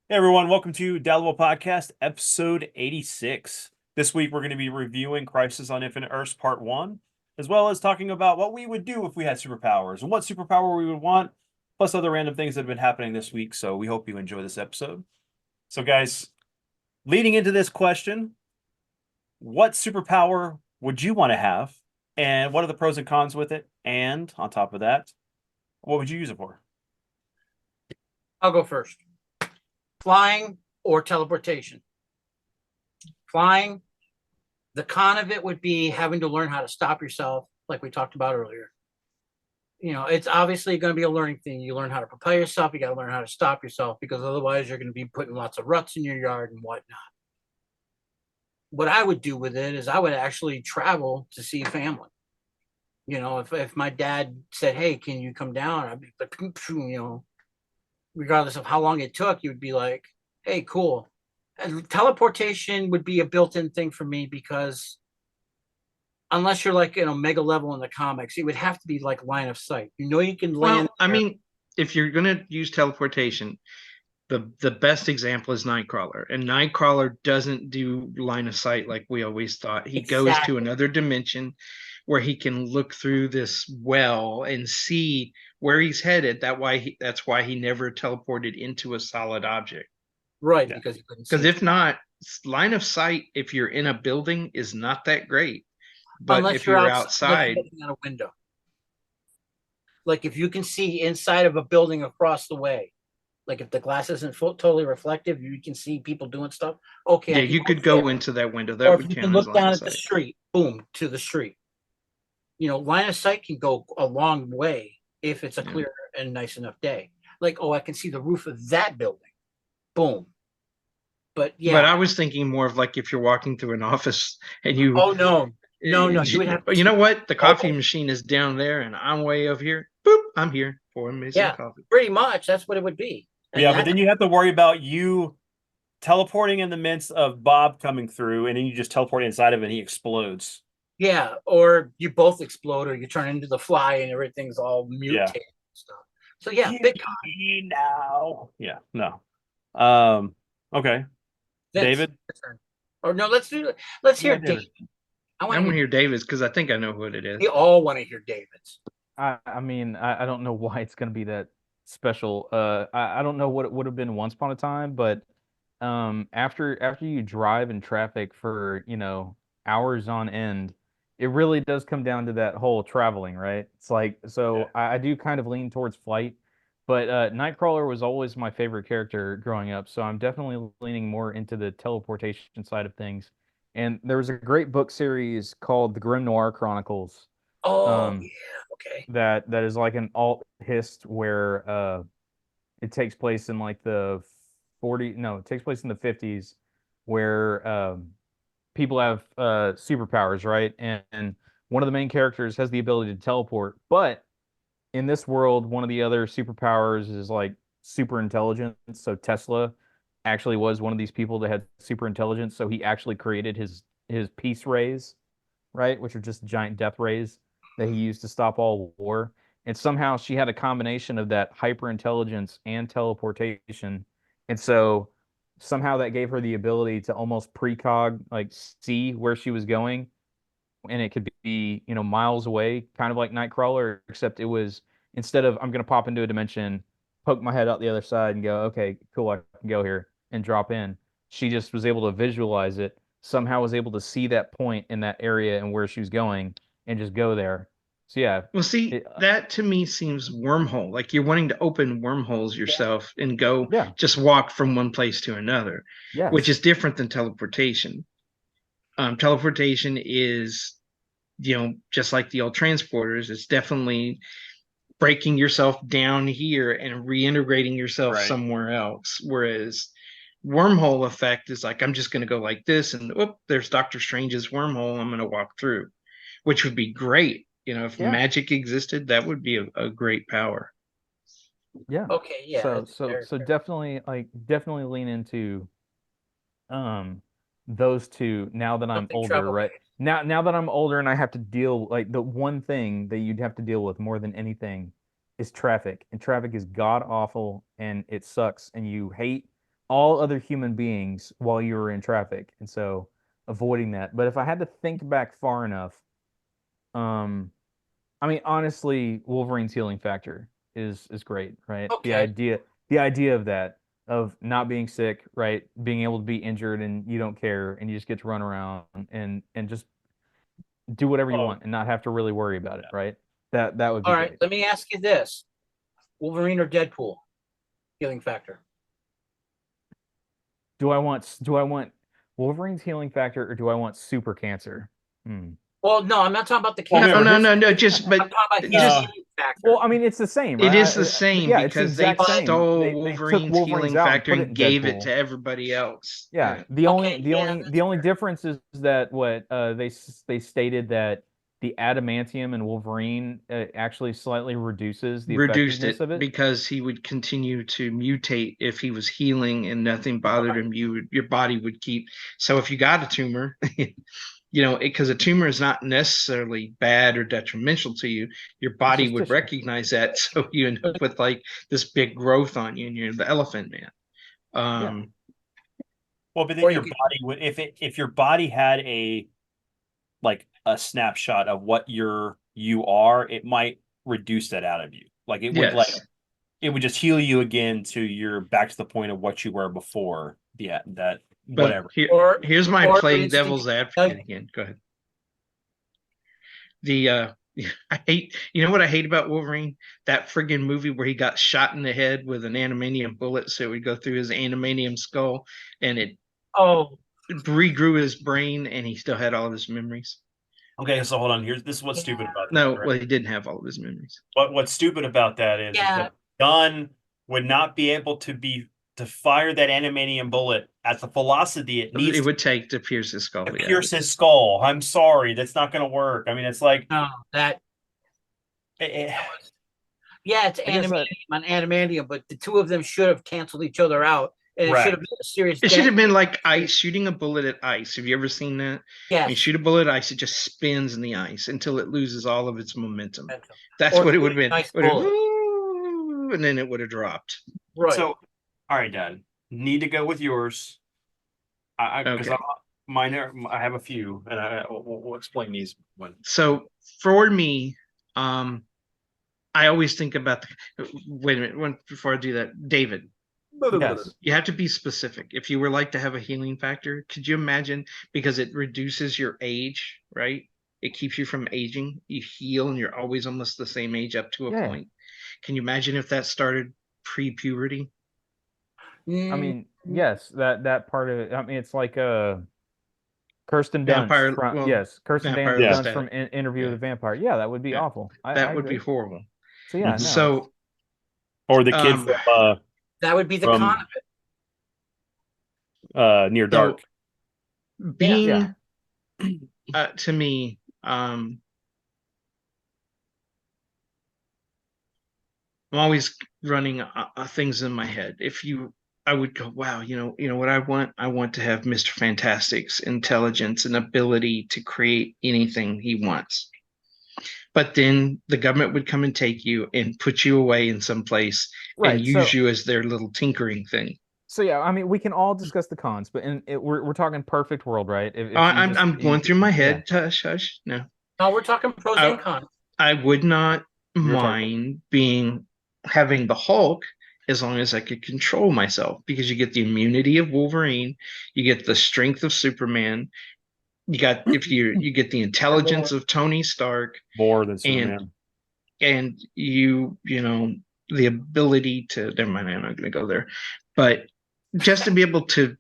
Hey everyone, welcome to Dalwell Podcast, episode 86. This week we're going to be reviewing Crisis on Infinite Earths Part 1, as well as talking about what we would do if we had superpowers and what superpower we would want, plus other random things that have been happening this week. So we hope you enjoy this episode. So, guys, leading into this question, what superpower would you want to have? And what are the pros and cons with it? And on top of that, what would you use it for? I'll go first. Flying or teleportation. Flying, the con of it would be having to learn how to stop yourself, like we talked about earlier. It's obviously going to be a learning thing. You learn how to propel yourself, you got to learn how to stop yourself because otherwise you're going to be putting lots of ruts in your yard and whatnot. What I would do with it is I would actually travel to see family. If my dad said, "Hey, can you come down?" I'd be like, regardless of how long it took, you would be like, "Hey, cool." And teleportation would be a built-in thing for me because unless you're like in a mega level in the comics, it would have to be like line of sight. You can land Well, I there. mean, if you're going to use teleportation, the best example is Nightcrawler, and Nightcrawler doesn't do line of sight like we always thought. He goes to Exactly. another dimension where he can look through this well and see where he's headed. That's why he never teleported into a solid object. Right, Yeah. because you couldn't Because see if not, line of sight, if you're in a building, is not that great. But unless if you're you're outside, unless you're outside, looking out a window. Like if you can see inside of a building across the way, like if the glass isn't totally reflective, you can see people doing stuff. Okay, I yeah, can you go could there. go into that window. Or That if would you can count as look line down of at the sight. street, boom, to the street. Line of sight can go a long way if it's a Yeah. clear and nice enough day. Like, oh, I can see the roof of that building. Boom. But But yeah. I was thinking more of like if you're walking through an office and you, Oh no. No. You would have to you see know what? The coffee all. machine is down there and I'm way over here. Boop, I'm here. Pouring me some Yeah, coffee. pretty much. That's what it would be. And Yeah, but that's then you have to worry about you teleporting in the midst of Bob coming through, and then you just teleport inside of it and he explodes. yeah. Or you both explode or you turn into the fly and everything's all Yeah. mutated and stuff. So yeah, big con. Yippee now. Yeah, no. Okay. Vince. David? Or no, let's Yeah, hear Dave. David. I want I'm to gonna hear hear Davis because I think I know what it is. we all want to hear David's. I don't know why it's gonna be that special. I don't know what it would have been once upon a time, but after you drive in traffic for, hours on end, it really does come down to that whole traveling, right? It's like, Yeah. so I do kind of lean towards flight, but Nightcrawler was always my favorite character growing up, so I'm definitely leaning more into the teleportation side of things. And there was a great book series called The Grim Noir Chronicles. Oh Um, yeah, okay. that is like an alt hist where it takes place in like the 40 no, it takes place in the 50s where people have superpowers, right? And one of the main characters has the ability to teleport, but in this world, one of the other superpowers is like super intelligence. So Tesla actually was one of these people that had super intelligence. So he actually created his peace rays, right, which are just giant death rays that he used to stop all war. And somehow she had a combination of that hyper intelligence and teleportation. And so somehow that gave her the ability to almost precog, like see where she was going, and it could be, miles away, kind of like Nightcrawler, except it was, instead of I'm gonna pop into a dimension, poke my head out the other side and go, okay, cool, I can go here and drop in. She just was able to visualize it, somehow was able to see that point in that area and where she was going and just go there. So yeah, Well, see, it, that to me seems wormhole. Like you're wanting to open wormholes yourself and go yeah, just walk from one place to another, which yes, is different than teleportation. Teleportation is, just like the old transporters, it's definitely breaking yourself down here and reintegrating yourself Right. somewhere else. Whereas wormhole effect is like, I'm just going to go like this, and there's Doctor Strange's wormhole. I'm going to walk through, which would be great. If yeah, magic existed, that would be a great power. yeah. Okay, yeah, So that's so very so fair. definitely lean into um those two now that I'm Something older, travel right? based. Now that I'm older and I have to deal, like, the one thing that you'd have to deal with more than anything is traffic. And traffic is god awful and it sucks and you hate all other human beings while you were in traffic, and so avoiding that. But if I had to think back far enough, um, I mean, honestly, Wolverine's healing factor is great, right? Okay. The idea of that, of not being sick, right? Being able to be injured and you don't care and you just get to run around and just do whatever you Oh, want and not have to really worry about it, right? That would be All right. great. Let me ask you this: Wolverine or Deadpool? Healing factor. Do I want Wolverine's healing factor or do I want super cancer? Hmm. Well, no, I'm not talking about the Well, cancer. remember, No. Just I'm but talking about his just healing factor. Well, I mean, it's the same, right? it is the same Yeah, it's the because they exact same. stole They took Wolverine's Wolverine's healing out and factor put it and in gave it Deadpool. to everybody else. Yeah, Okay, yeah, the that's only fair. difference is that what they stated that the adamantium in Wolverine actually slightly reduces the Reduced effectiveness it of it. because he would continue to mutate if he was healing and nothing bothered Right. him. Your body would keep. So if you got a tumor, because a tumor is not necessarily bad or detrimental to you, your body just would tissue. recognize that. So you end up with like this big growth on you, and you're the elephant man. well, but then Or your you could, body would, if your body had a snapshot of what you are, it might reduce that out of you. Like it would Yes. it would just heal you again to your back to the point of what you were before. Yeah, that But whatever. or here's my or playing instinct- devil's advocate again. Go ahead. The I hate, you know what I hate about Wolverine? That friggin' movie where he got shot in the head with an animanium bullet, so it would go through his animanium skull and it Oh, regrew his brain and he still had all of his memories. Okay, so hold on. This is what's stupid about that. No, Right? well, he didn't have all of his memories. What's stupid about that is Yeah. that gun would not be able to fire that animanium bullet at the velocity it needs It would take to pierce his skull. to Yeah. pierce his skull. I'm sorry, that's not going to work. I mean, it's like no, that eh, yeah, it's I guess animanium on animanium, but the two of them should have canceled each other out, and it Right. should have been a serious. It should have dent. been like ice, shooting a bullet at ice. Have you ever seen that? When you Yes. shoot a bullet at ice, it just spins in the ice until it loses all of its momentum. That's Or what it would have been. nice Would have- bullet. and then it would have dropped. Right. so. All right, Dad. Need to go with yours. Because Okay. mine are, I have a few, and we'll explain these one. So for me, I always think about wait a minute, before I do that, David, Yes. you have to be specific. If you were like to have a healing factor, could you imagine? Because it reduces your age, right? It keeps you from aging. You heal and you're always almost the same age up to a Yeah. point. Can you imagine if that started pre-puberty? I mean, yes, that part of it. I mean, it's like Kirsten Dunst Vampire- from well, Kirsten Vampire Dunst Lestat. from Interview Yeah. with the Vampire. Yeah, that would be Yeah. awful. That I would be agree. horrible. So yeah, no. So Or the kid that would be the from- con of it. Near Dark. being Yeah. to me, I'm always running things in my head. I would go, wow, you know what I want? I want to have Mr. Fantastic's intelligence and ability to create anything he wants. But then the government would come and take you and put you away in some place Right, and use so- you as their little tinkering thing. So yeah, I mean, we can all discuss the cons, but we're talking perfect world, right? If you I'm just- going through my yeah. head. Hush. No, No, we're talking pros I- and cons. I would not were talking- mind having the Hulk as long as I could control myself, because you get the immunity of Wolverine, you get the strength of Superman, you get the intelligence of Tony Stark, More than Superman. and the ability to, never mind, I'm not going to go there, but just to be able to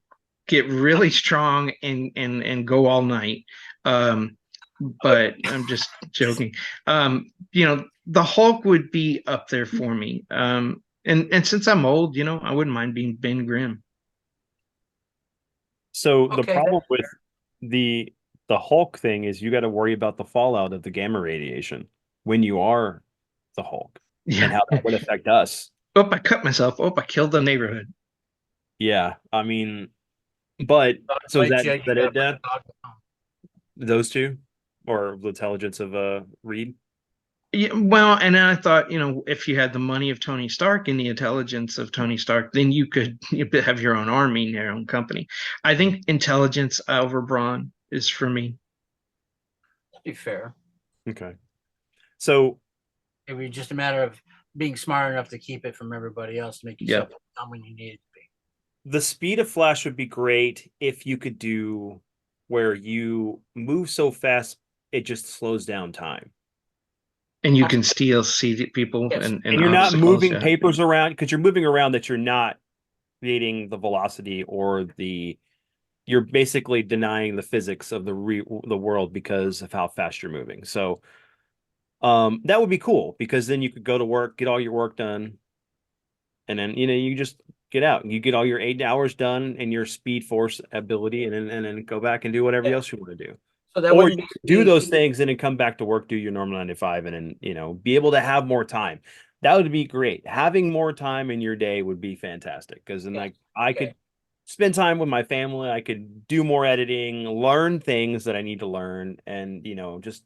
get really strong and go all night. But I'm just joking. The Hulk would be up there for me. And since I'm old, I wouldn't mind being Ben Grimm. So the Okay, problem that's with the Hulk thing is you got to worry about the fallout of the gamma radiation when you are the Hulk and Yeah. how that would affect us. Oh, I cut myself. Oh, I killed the neighborhood. Yeah, I mean, but so is Like, that yeah, it, Dad? Those two, or the intelligence of Reed? Yeah, well, and then I thought, if you had the money of Tony Stark and the intelligence of Tony Stark, then you could have your own army and your own company. I think intelligence over brawn is for me. To be fair, Okay. So it would be just a matter of being smart enough to keep it from everybody else to make yourself dumb when you need it to be. the speed of Flash would be great if you could do where you move so fast it just slows down time. And you can still see the people Yes. and And you're not obstacles, moving yeah. papers around because you're moving around that you're not creating the velocity or you're basically denying the physics of the world because of how fast you're moving. So that would be cool because then you could go to work, get all your work done, and then you just get out. You get all your 8 hours done and your speed force ability, and then go back and do whatever else you want to do. So that Or wouldn't you be do speed. those things and then come back to work, do your normal 9 to 5, and then be able to have more time. That would be great. Having more time in your day would be fantastic because then Yeah. I could spend time with my family. I could do more editing, learn things that I need to learn, and just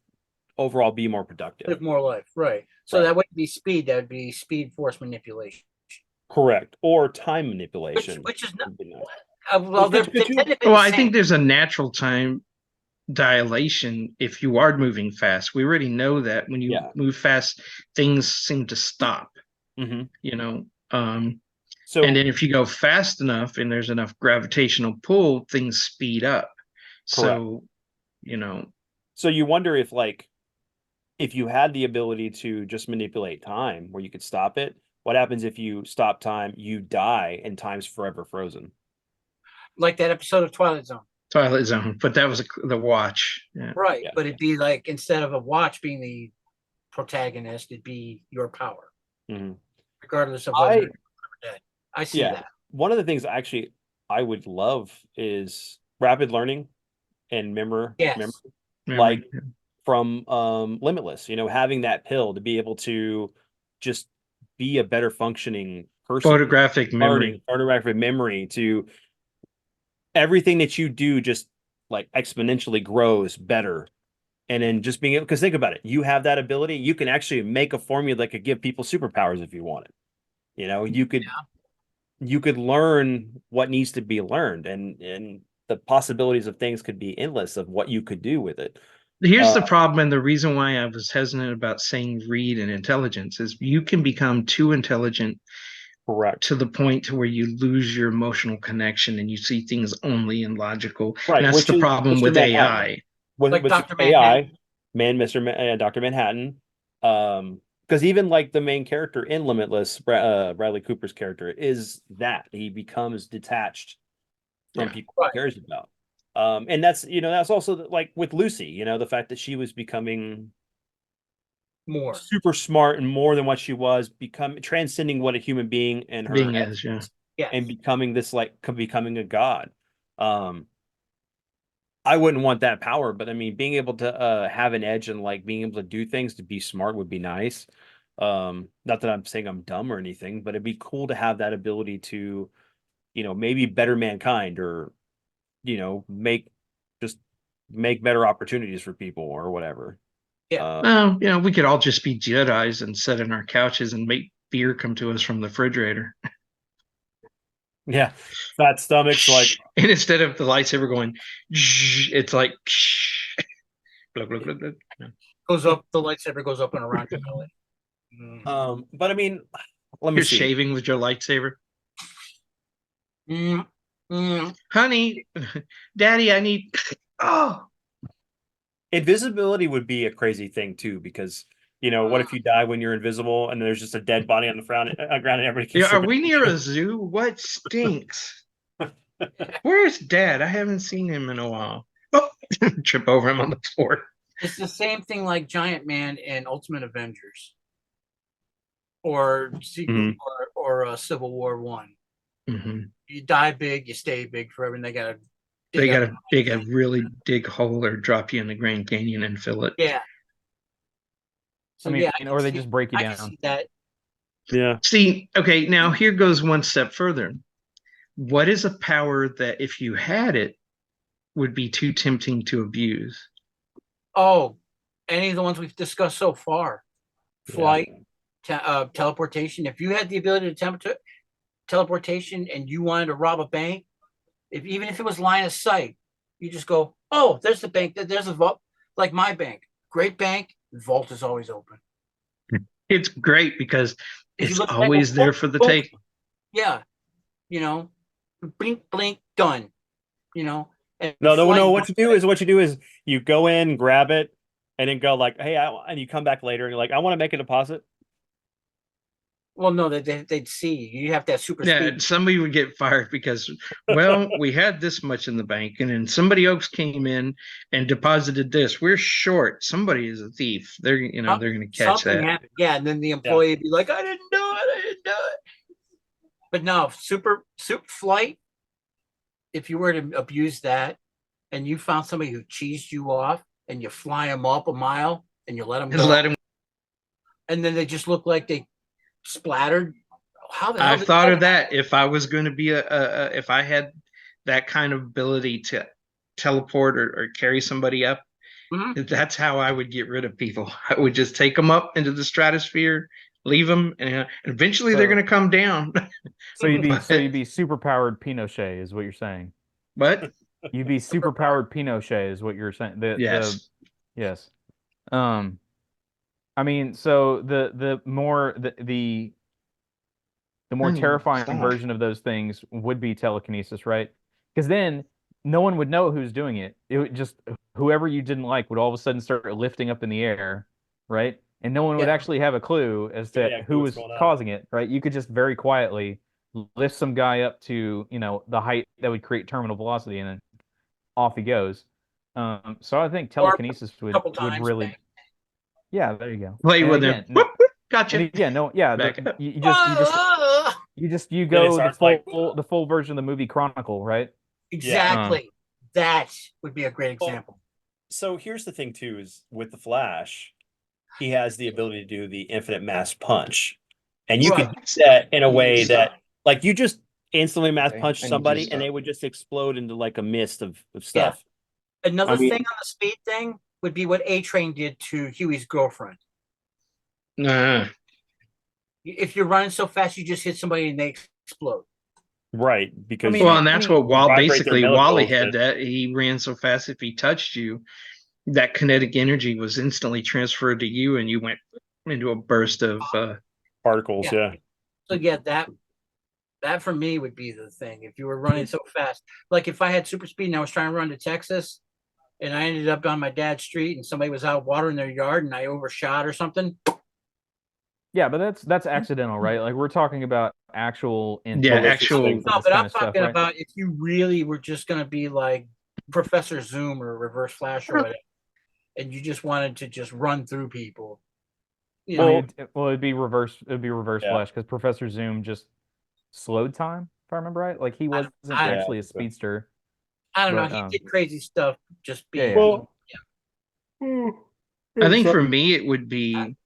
overall be more productive. Live more life, right? So Right. that wouldn't be speed. That would be speed force manipulation, Correct. Or time manipulation. which is not. would be nice. Well, Which they you- tend to be Well, the I think same. there's a natural time dilation if you are moving fast. We already know that when you Yeah. move fast, things seem to stop, Mhm. And then if you go fast enough and there's enough gravitational pull, things speed up. So, So you wonder if you had the ability to just manipulate time where you could stop it, what happens if you stop time, you die, and time's forever frozen? Like that episode of Twilight Zone, Twilight Zone, but that was the watch. Yeah. right? Yeah. But it'd be like instead of a watch being the protagonist, it'd be your power, Mhm. regardless of whether you're dead. I see Yeah. that. One of the things actually I would love is rapid learning and memory. Yes. Like from Limitless, having that pill to be able to just be a better functioning person. Photographic memory. Photographic memory to everything that you do just like exponentially grows better. And then just being able, because think about it, you have that ability, you can actually make a formula that could give people superpowers if you wanted. You could learn what needs to be learned, and the possibilities of things could be endless of what you could do with it. Here's the problem, and the reason why I was hesitant about saying read and intelligence is you can become too intelligent, correct, to the point to where you lose your emotional connection and you see things only in logical. Right, And that's the problem Mr. with Manhattan. AI. Like With Dr. AI, Dr. Manhattan, because even like the main character in Limitless, Bradley Cooper's character is that he becomes detached from people he cares about. And that's also like with Lucy, the fact that she was becoming More super smart and more than what she was, transcending what a human being and her Being is, and becoming becoming a god. I wouldn't want that power, but I mean, being able to have an edge and like being able to do things to be smart would be nice. Not that I'm saying I'm dumb or anything, but it'd be cool to have that ability to, maybe better mankind or, make better opportunities for people or whatever. Yeah. We could all just be Jedis and sit in our couches and make beer come to us from the refrigerator. Yeah, fat stomachs, like, and instead of the lightsaber going, it's like blah, blah, blah, blah. Goes up, the lightsaber goes up and around your belly. But I mean, let me You're see. shaving with your lightsaber. Mm, Honey, Daddy, I need. Oh, Invisibility would be a crazy thing too, because what if you die when you're invisible and there's just a dead body on the ground and everybody can yeah. Are we near a zoo? What stinks? Where's Dad? I haven't seen him in a while. Oh, trip over him on the floor. It's the same thing like Giant Man and Ultimate Avengers, or Secret War, or Civil War One. Mm-hmm. You die big, you stay big forever, and they gotta dig a really big hole or drop you in the Grand Canyon and fill it. Yeah. So I mean, or they just break you I down. can see that. Yeah. See, okay, now here goes one step further. What is a power that if you had it would be too tempting to abuse? Oh, any of the ones we've discussed so far. flight, teleportation. If you had the ability to teleportation and you wanted to rob a bank, even if it was line of sight, you just go, oh, there's the bank. There's a vault. Like my bank, great bank. Vault is always open. It's great because If you it's look back, always there for the taking. Yeah, blink, blink, done. And No. What you do is you go in, grab it, and then go like, hey, and you come back later and you're like, I want to make a deposit. Well, no, they'd see you. You have to have super Yeah, speed. somebody would get fired because, well, we had this much in the bank, and then somebody else came in and deposited this. We're short. Somebody is a thief. They're they're going to catch Something that. happened. Yeah, and then the employee would be like, I didn't do it. But no, super flight. If you were to abuse that, and you found somebody who cheesed you off, and you fly them up a mile, and you let them go, Let him. and then they just look like they splattered. How the hell? I've thought of that. If I was going to be if I had that kind of ability to teleport or carry somebody up, that's how I would get rid of people. I would just take them up into the stratosphere, leave them, and eventually they're going to come down. So you'd be super powered Pinochet is what you're saying. But You'd be super powered Pinochet is what you're saying. yes. Yes. I mean, so the more terrifying version of those things would be telekinesis, right? Because then no one would know who's doing it. It would just whoever you didn't like would all of a sudden start lifting up in the air, right? And no one would actually have a clue as to who was causing it, right? You could just very quietly lift some guy up to, the height that would create terminal velocity, and then off he goes. So I think telekinesis would really, yeah, there you go. Play with him. Gotcha. And again, no, yeah, you go the full version of the movie Chronicle, right? Exactly. That would be a great example. So here's the thing too: is with the Flash, he has the ability to do the infinite mass punch, and you could do that in a way that, like, you just instantly mass punch somebody, and they would just explode into like a mist of stuff. Yeah. Another thing on the speed thing would be what A-Train did to Huey's girlfriend. If you're running so fast, you just hit somebody and they explode. Right, because and that's what Wally had. That he ran so fast, if he touched you, that kinetic energy was instantly transferred to you, and you went into a burst of particles. Yeah. So that for me would be the thing. If you were running so fast, like if I had super speed and I was trying to run to Texas, and I ended up on my dad's street, and somebody was out watering their yard, and I overshot or something. Yeah, but that's accidental, right? Like we're talking about actual. No, but I'm talking about if you really were just going to be like Professor Zoom or Reverse Flash or whatever, and you just wanted to just run through people. It'd be reverse Flash, because Professor Zoom just slowed time, if I remember right. Like he wasn't actually a speedster. I don't know. He did crazy stuff. Just being. I think for me, it would be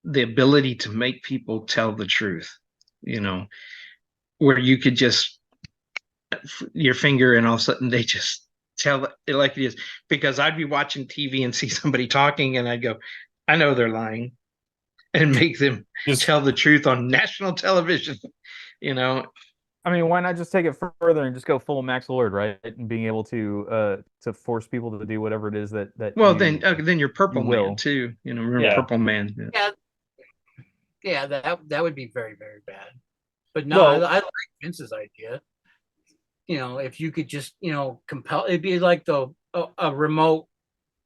the ability to make people tell the truth. Where you could just your finger, and all of a sudden they just tell it like it is. Because I'd be watching TV and see somebody talking, and I'd go, I know they're lying, and make them tell the truth on national television. I mean, why not just take it further and just go full Max Lord, right? And being able to force people to do whatever it is that. Then you're Purple Man too. Remember Purple Man? Yeah, that would be very, very bad. But no, I like Vince's idea. If you could just compel, it'd be like a remote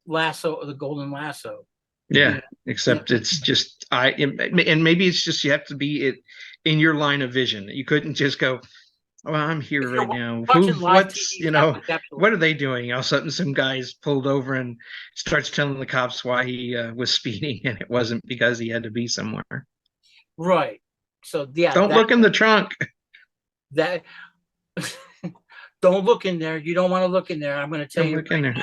lasso, the golden lasso. Yeah, except it's just and maybe it's just you have to be it in your line of vision. You couldn't just go, well, I'm here right now. What are they doing? All of a sudden, some guys pulled over and starts telling the cops why he was speeding, and it wasn't because he had to be somewhere. Right. So don't look in the trunk. Don't look in there. You don't want to look in there. I'm going to tell you. Look in there.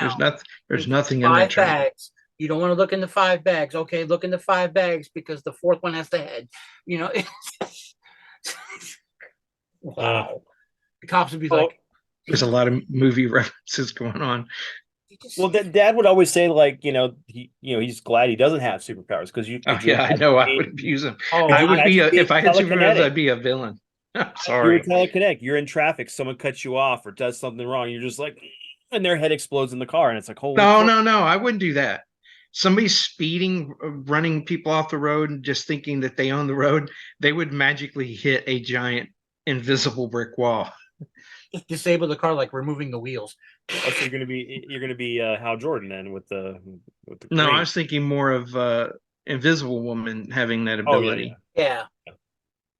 There's nothing in that trunk. Bags. You don't want to look in the 5 bags. Okay, look in the 5 bags because the 4th one has the head. Wow. The cops would be like, there's a lot of movie references going on. Well, Dad would always say, like, he's glad he doesn't have superpowers because Oh could you yeah, I know. I would abuse them. Oh, I would be imagine if I had being superpowers, telekinetic. I'd be a villain. I'm You sorry. would teleconnect. You're in traffic. Someone cuts you off or does something wrong. You're just like, and their head explodes in the car, and it's like, holy. No, crap. no, I wouldn't do that. Somebody's speeding, running people off the road, and just thinking that they own the road, they would magically hit a giant invisible brick wall. just disable the car, like removing the wheels. Oh, so you're gonna be Hal Jordan then with the No, green. I was thinking more of Invisible Woman having that Oh, ability. Yeah. Yeah,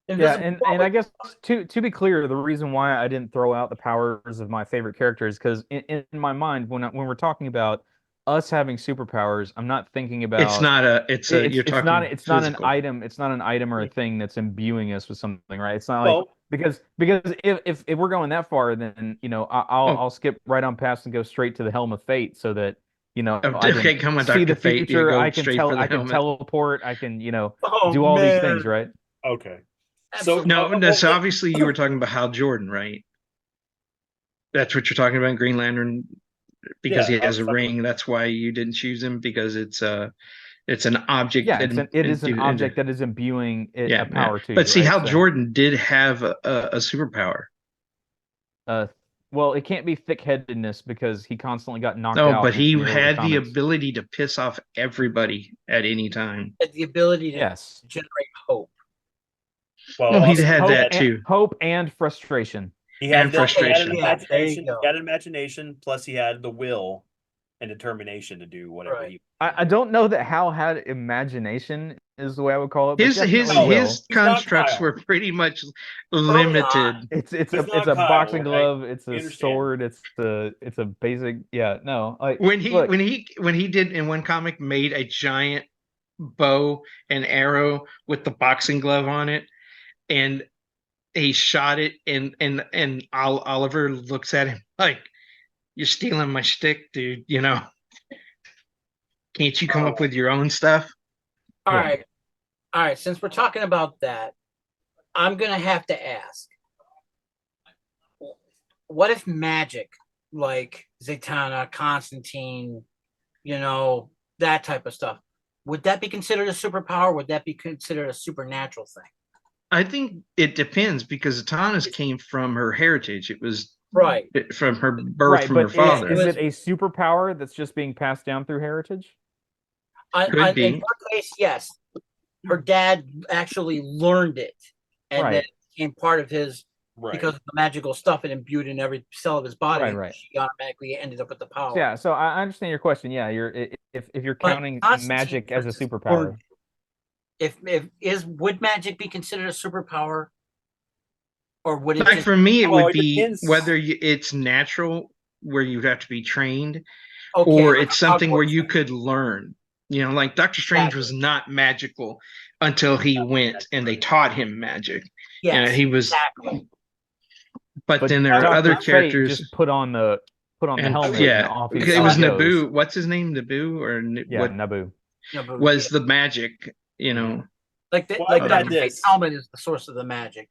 Invisible and I Woman- guess to be clear, the reason why I didn't throw out the powers of my favorite characters because in my mind, when we're talking about us having superpowers, I'm not thinking about It's not a. It's a. You're it's talking. not it's not an physical. item. It's not an item or a thing that's imbuing us with something, right? It's not like Well, because if we're going that far, then I'll skip right on past and go straight to the Helm of Fate, so that I Okay, can come on, see Dr. the Fate. You future. go I can straight tell. for the I can helmet. teleport. I can Oh, do all these man. things, right? okay. Absolutely. No. So obviously you were talking about Hal Jordan, right? That's what you're talking about, Green Lantern, because Yeah, he has I a was talking ring. That's why you didn't choose him because it's an object. Yeah, that it is an into- object that is imbuing yeah, a power to But you, see, right? Hal So, Jordan did have a superpower. well, it can't be thick-headedness because he constantly got knocked No, out. but he in the early had the comics. ability to piss off everybody at any time. Had the ability to Yes. generate hope. Well, No, he also, had Hope that and, too. hope and frustration. he had and the- he had frustration. an Yeah, there you imagination. go. He had an imagination. Plus, he had the will and determination to do whatever Right. he. I don't know that Hal had imagination, is the way I would call it. But His definitely will. his He's not constructs Kyle. were pretty much on. limited. It's It's a not it's a Kyle, boxing okay? glove. It's We a understand. sword. It's a basic. Yeah, no. Like When he look, when he did in one comic made a giant bow and arrow with the boxing glove on it, and he shot it, and Oliver looks at him like, "You're stealing my stick, dude. Can't you come up with your own stuff?" All Yeah. right. All right. Since we're talking about that, I'm going to have to ask, what if magic, like Zatanna, Constantine, that type of stuff, would that be considered a superpower? Would that be considered a supernatural thing? I think it depends because Atanas came from her heritage. It was Right. from her birth right, from but her father. is it a superpower that's just being passed down through heritage? Could be. In her case, yes. Her dad actually learned it, and then Right. it became part of his Right. because of the magical stuff it imbued in every cell of his body. Right, right. She automatically ended up with the power. Yeah, so I understand your question. Yeah, if you're But counting Constantine, magic for as a instance, superpower. learned it. Would magic be considered a superpower, or would it Like just for me, it Well, would it be depends. whether it's natural where you'd have to be trained, okay, or like it's something where Hogwarts you thing? could learn. Like Doctor Strange was not magical until he went and they taught him magic. Yes, He was, exactly. but then there are Dr. other Fate characters. just put on the And helmet. and yeah, off he it was goes. Naboo. What's his name? Naboo or Yeah, what Naboo. No, but was the magic? like Well, like I Dr. got Fate's this. helmet is the source of the magic.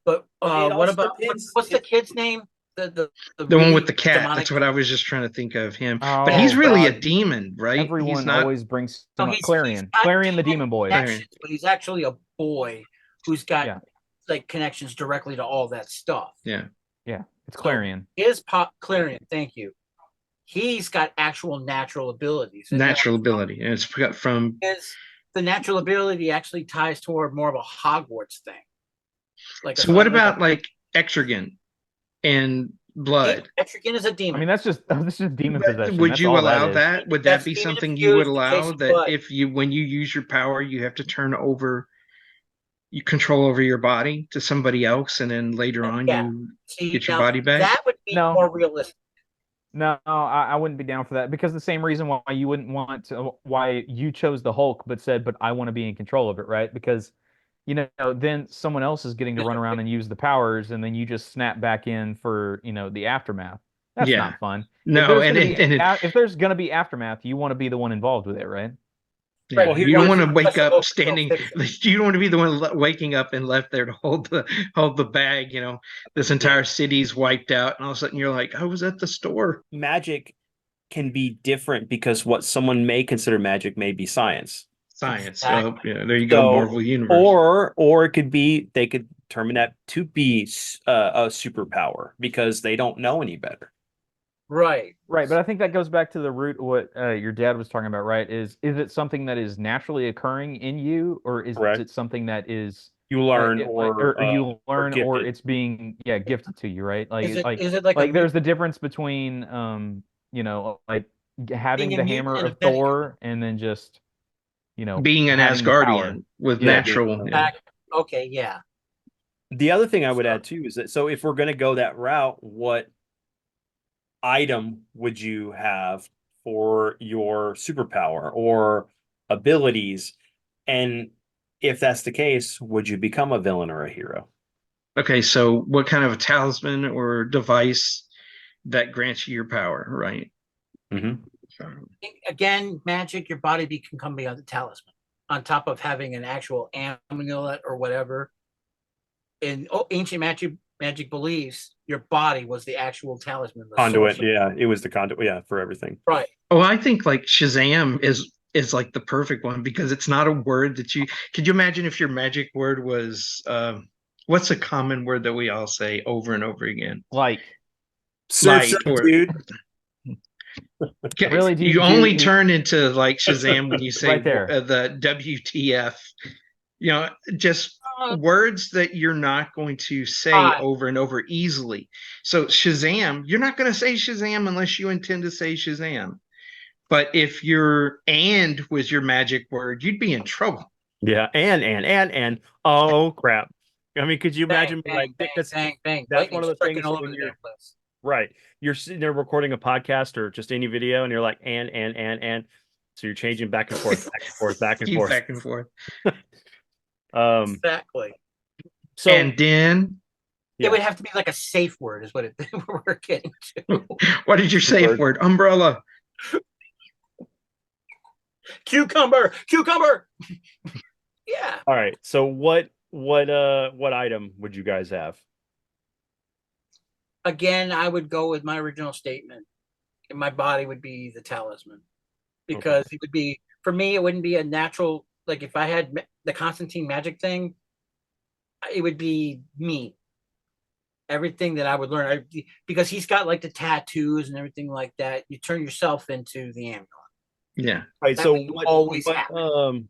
But It what also about depends what's the if- kid's name? The The one really with the cat. demonic- That's what I was just trying to think of him. But he's Oh, really a God. demon, right? He's Everyone not. always brings No, some he's Clarion. got Clarion the demon demon boy. Clarion. connections, but he's actually a boy who's got Yeah. like connections directly to all that stuff. Yeah. Yeah, it's Clarion. His pop Clarion, thank you. He's got actual natural abilities. And Natural ability, and it's from. the natural ability actually ties toward more of a Hogwarts thing. So what about like Etrigan and blood? Etrigan is a demon. I mean, that's just demon possession. Would That's you all allow is. that? Would That's that be demon something you would infused, allow? Jason That Blood. if when you use your power, you have to turn over, you control over your body to somebody else, and then later on Yeah. you See, get your now, body back? That would be No. more realistic. No, I wouldn't be down for that because the same reason why you wouldn't want to, why you chose the Hulk, but said, but I want to be in control of it, right? Because, then someone else is getting to run around and use the powers, and then you just snap back in for, the aftermath. That's Yeah. not fun. No, If there's gonna be aftermath, you want to be the one involved with it, right? yeah, Well, you don't want to here's- wake that's up the standing. fix You don't want to be the one waking up and left there to hold the bag. This entire city's wiped out, and all of a sudden you're like, I was at the store. Magic can be different because what someone may consider magic may be science. Science. Exactly. Oh, yeah, there you go, So, Marvel Universe. or it could be they could determine that to be a superpower because they don't know any better. Right. Right, but I think that goes back to the root of what your dad was talking about, right? Is it something that is naturally occurring in you, or is Correct. it something that is You learn or you learn, or gifted. it's being gifted to you, right? Like Is it like is it like a there's the difference between like having Being a the mutant hammer and a of demigod? Thor and then just Being an having the power. Asgardian with Yeah. natural. Yeah. Okay, yeah. The other thing I would Sure. add too is that so if we're going to go that route, what item would you have for your superpower or abilities? And if that's the case, would you become a villain or a hero? Okay, so what kind of a talisman or device that grants you your power, right? Mm-hmm. Again, magic, your body can come beyond the talisman. On top of having an actual amulet or whatever. In ancient magic beliefs, your body was the actual talisman. The Conduit, source of- yeah, it was the conduit, yeah, for everything. Right. Oh, I think like Shazam is like the perfect one because it's not a word that you could you imagine if your magic word was what's a common word that we all say over and over again? like Surf's Light up, or dude. Really, do you do only you- turn into like Shazam when you say Right there. the WTF. You know, just words that you're not going to say over and over easily. So Shazam, you're not going to say Shazam unless you intend to say Shazam. But if your and was your magic word, you'd be in trouble. Yeah, and oh crap. I mean, could you imagine bang, like bang, that's bang, bang. that's one of the Lightning's things striking all over when the you're damn place. right. You're sitting there recording a podcast or just any video, and you're like, and. So you're changing back and forth, back and forth, back and Keep forth. back and forth. Exactly. So And then yeah. It would have to be like a safe word, is what we're getting to. what is your safe word? Umbrella. Cucumber. Yeah. All right. So what item would you guys have? Again, I would go with my original statement. And my body would be the talisman. Because it would be, for me, it wouldn't be a natural, like if I had the Constantine magic thing, it would be me. Everything that I would learn, because he's got like the tattoos and everything like that. You turn yourself into the amulet. Yeah. Right. That So would always what happen.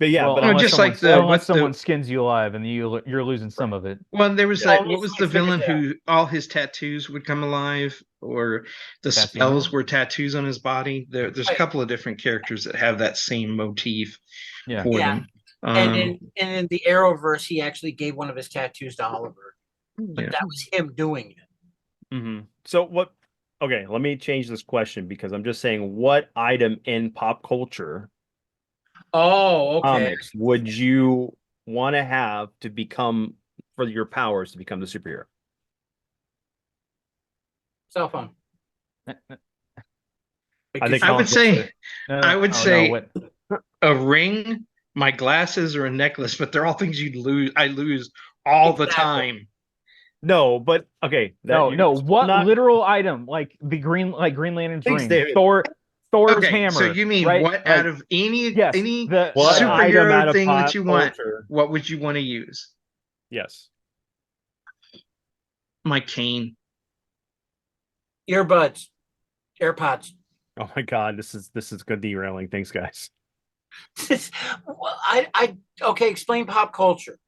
but yeah, well, but no, unless just someone, like the- unless what the- someone skins you alive and you're losing some of it. Well, there was Yeah. that. What was the villain who all his tattoos would come alive, or the That's spells Demon? were tattoos on his body? There's a Right. couple of different characters that have that same motif Yeah. for Yeah. them. And in the Arrowverse, he actually gave one of his tattoos to Oliver. But Yeah. that was him doing it. Mm-hmm. So what? Okay, let me change this question because I'm just saying, what item in pop culture Oh, okay. comics would you want to have to become for your powers to become the superhero? Cell phone. I think I would say No, I would oh, no, say what- a ring, my glasses, or a necklace, but they're all things you'd lose. I lose all the Exactly. time. No, but okay. no, you're no. still What not- literal item? Like Green Lantern's Thanks, ring, David. Thor's Okay, hammer. so you mean right? what Like, out of any yes, the What item superhero out of thing pop that you want? culture? What would you want to use? Yes. My cane. Earbuds. AirPods. Oh my God, this is good derailing things, guys. Well, okay, explain pop culture.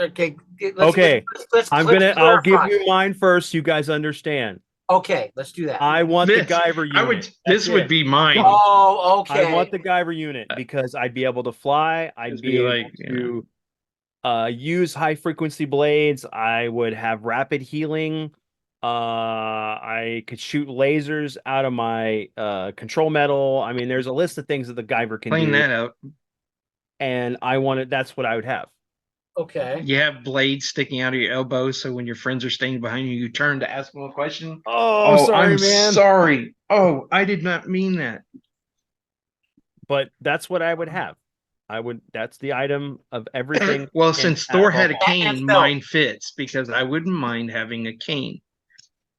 Okay. Okay, Let's I'll clarify. give you mine first. You guys understand. Okay, let's do that. I want the This- Guyver unit. I would. That's This would it. be mine. Oh, okay. I want the Guyver unit because I'd be able to fly. I'd Just be be able like, to use high frequency blades. I would have rapid healing. I could shoot lasers out of my control metal. I mean, there's a list of things that the Guyver can Clean do, that out. and I wanted. That's what I would have. Okay. You have blades sticking out of your elbow, so when your friends are standing behind you, you turn to ask them a question. Oh, sorry, I'm man. sorry. Oh, I did not mean that. But that's what I would have. That's the item of everything. Well, in since that Thor had a bubble. cane, NFL. mine fits because I wouldn't mind having a cane.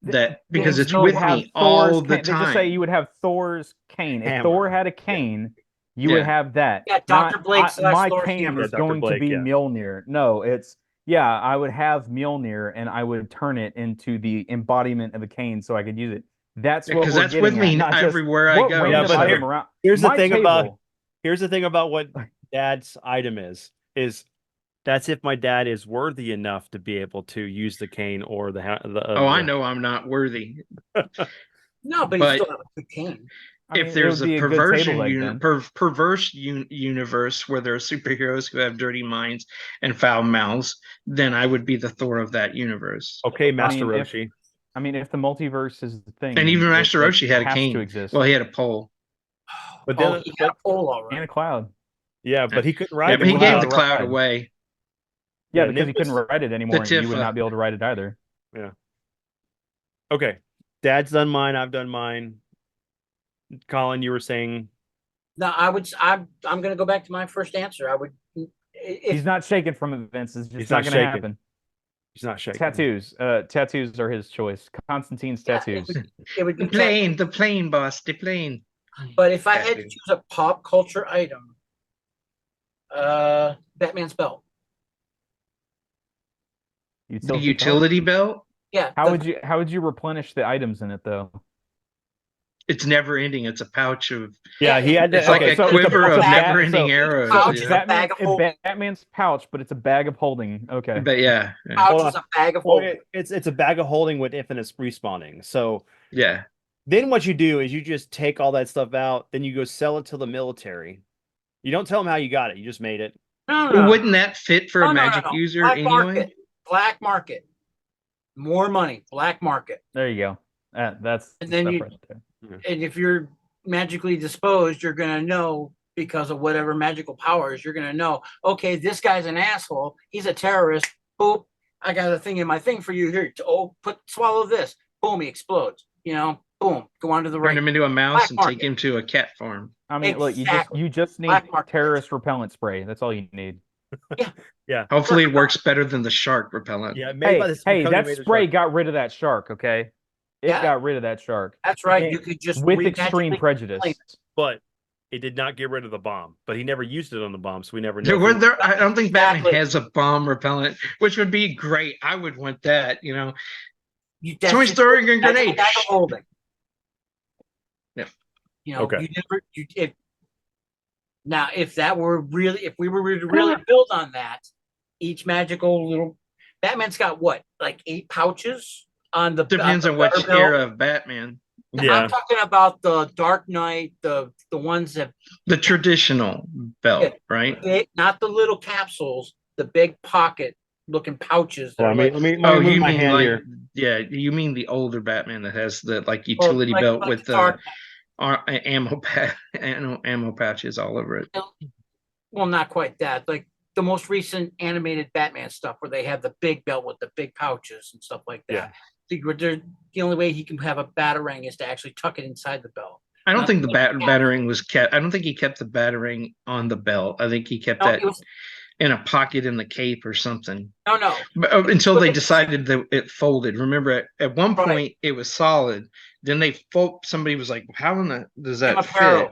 that because Then it's you would with have me all Thor's the cane. They just say time. you would have Thor's cane. If Hammer. Thor had a cane, you would Yeah. have that. Yeah, Dr. Blake / my Thor's cane hammer. is Yeah, Dr. going to Blake, be yeah. Mjolnir. No, I would have Mjolnir and I would turn it into the embodiment of a cane so I could use it. That's what Because we're that's with getting at, me not just everywhere I what go. Yeah, random but item here- around. Here's the My thing table, about what Dad's item is that's if my dad is worthy enough to be able to use the cane or Oh, I know I'm not worthy. No, but, But- he still have a good cane. I mean, If it there's would a be good perversion, table leg then. perverse universe where there are superheroes who have dirty minds and foul mouths, then I would be the Thor of that universe. Okay, Master mean, if- Roshi. I mean, if the multiverse is the thing, And even then Master it Roshi had a has to cane. exist. Well, he had a pole. But Oh, then- he got a pole all and right. a cloud. Yeah, but he couldn't Yeah, ride but he it. gave allowed the to cloud ride. away. Yeah, Yeah, because he couldn't Nimbus- ride it anymore, and you would Tifa. not be able to ride it either. Okay. Dad's done mine, I've done mine. Colin, you were saying Now I'm gonna go back to my first answer. I would if He's not shaking from events. It's just He's not not going to shaking. happen. he's not shaking. Tattoos. Tattoos are his choice. Constantine's Yeah, tattoos. it would be The plane, boss, the plane. But if I had to Tattoo. choose a pop culture item, Batman's belt. The Utility belt? utility belt. Yeah. How would you replenish the items in it though? It's never ending. It's a pouch of. Yeah, he had to. It's like okay, a so quiver it's a of bag- never-ending so- arrows. pouch yeah. is a bag of holding. Batman's pouch, but it's a bag of holding. Okay. But yeah, Pouch Hold is on. a bag of well, holding. Oh. it's a bag of holding with infinite respawning. So yeah. then what you do is you just take all that stuff out, then you go sell it to the military. You don't tell them how you got it. You just made it. No, Well, wouldn't that fit for a magic no. user Black anyway? market. Black market. More money. Black market. There you go. That's And then stuff you- right there. And if you're magically disposed, you're gonna know because of whatever magical powers. You're gonna know. Okay, this guy's an asshole. He's a terrorist. Boop. I got a thing in my thing for you here. Swallow this. Boom. He explodes. You know. Boom. Go on to the Turn right. him into a mouse Black and market. take him to a cat farm. I mean, look, Exactly. you just need Black market. terrorist repellent spray. That's all you need. Hopefully, it works better than the shark repellent. Yeah, made by Hey, this hey, company that made the spray shark. got rid of that shark. Okay, it Yeah. got rid of that shark That's right. Okay. You could just with magically extreme prejudice. play- But it did not get rid of the bomb. But he never used it on the bomb, so we never There know. were there. I don't think Batman Exactly. has a bomb repellent, which would be great. I would want that. You know, that's Somebody's just- throwing a that's a grenade. bag of holding. Yeah. You know, Okay. you never. Now, if we were to really build on that, each magical little Batman's got what, like 8 pouches on the Depends the on which leather belt? era of Batman. Yeah. I'm talking about the Dark Knight, the ones that The traditional belt, Yeah. right? not the little capsules, the big pocket looking pouches. that Well, are let like- me Oh, move you my mean hand like here. yeah? You mean the older Batman that has the like well, utility belt like with the Dark ammo patches all over it. well, not quite that. Like the most recent animated Batman stuff where they have the big belt with the big pouches and stuff like that. Yeah. The only way he can have a batarang is to actually tuck it inside the belt. I don't Not think the like battering was kept. I don't think he kept the battering on the belt. I think he kept No, that it was, in a pocket in the cape or something. no. But, until But they it's- decided that it folded. Remember, at one Right. point it was solid. Then somebody was like, "How in the does that Jim fit?" Aparo.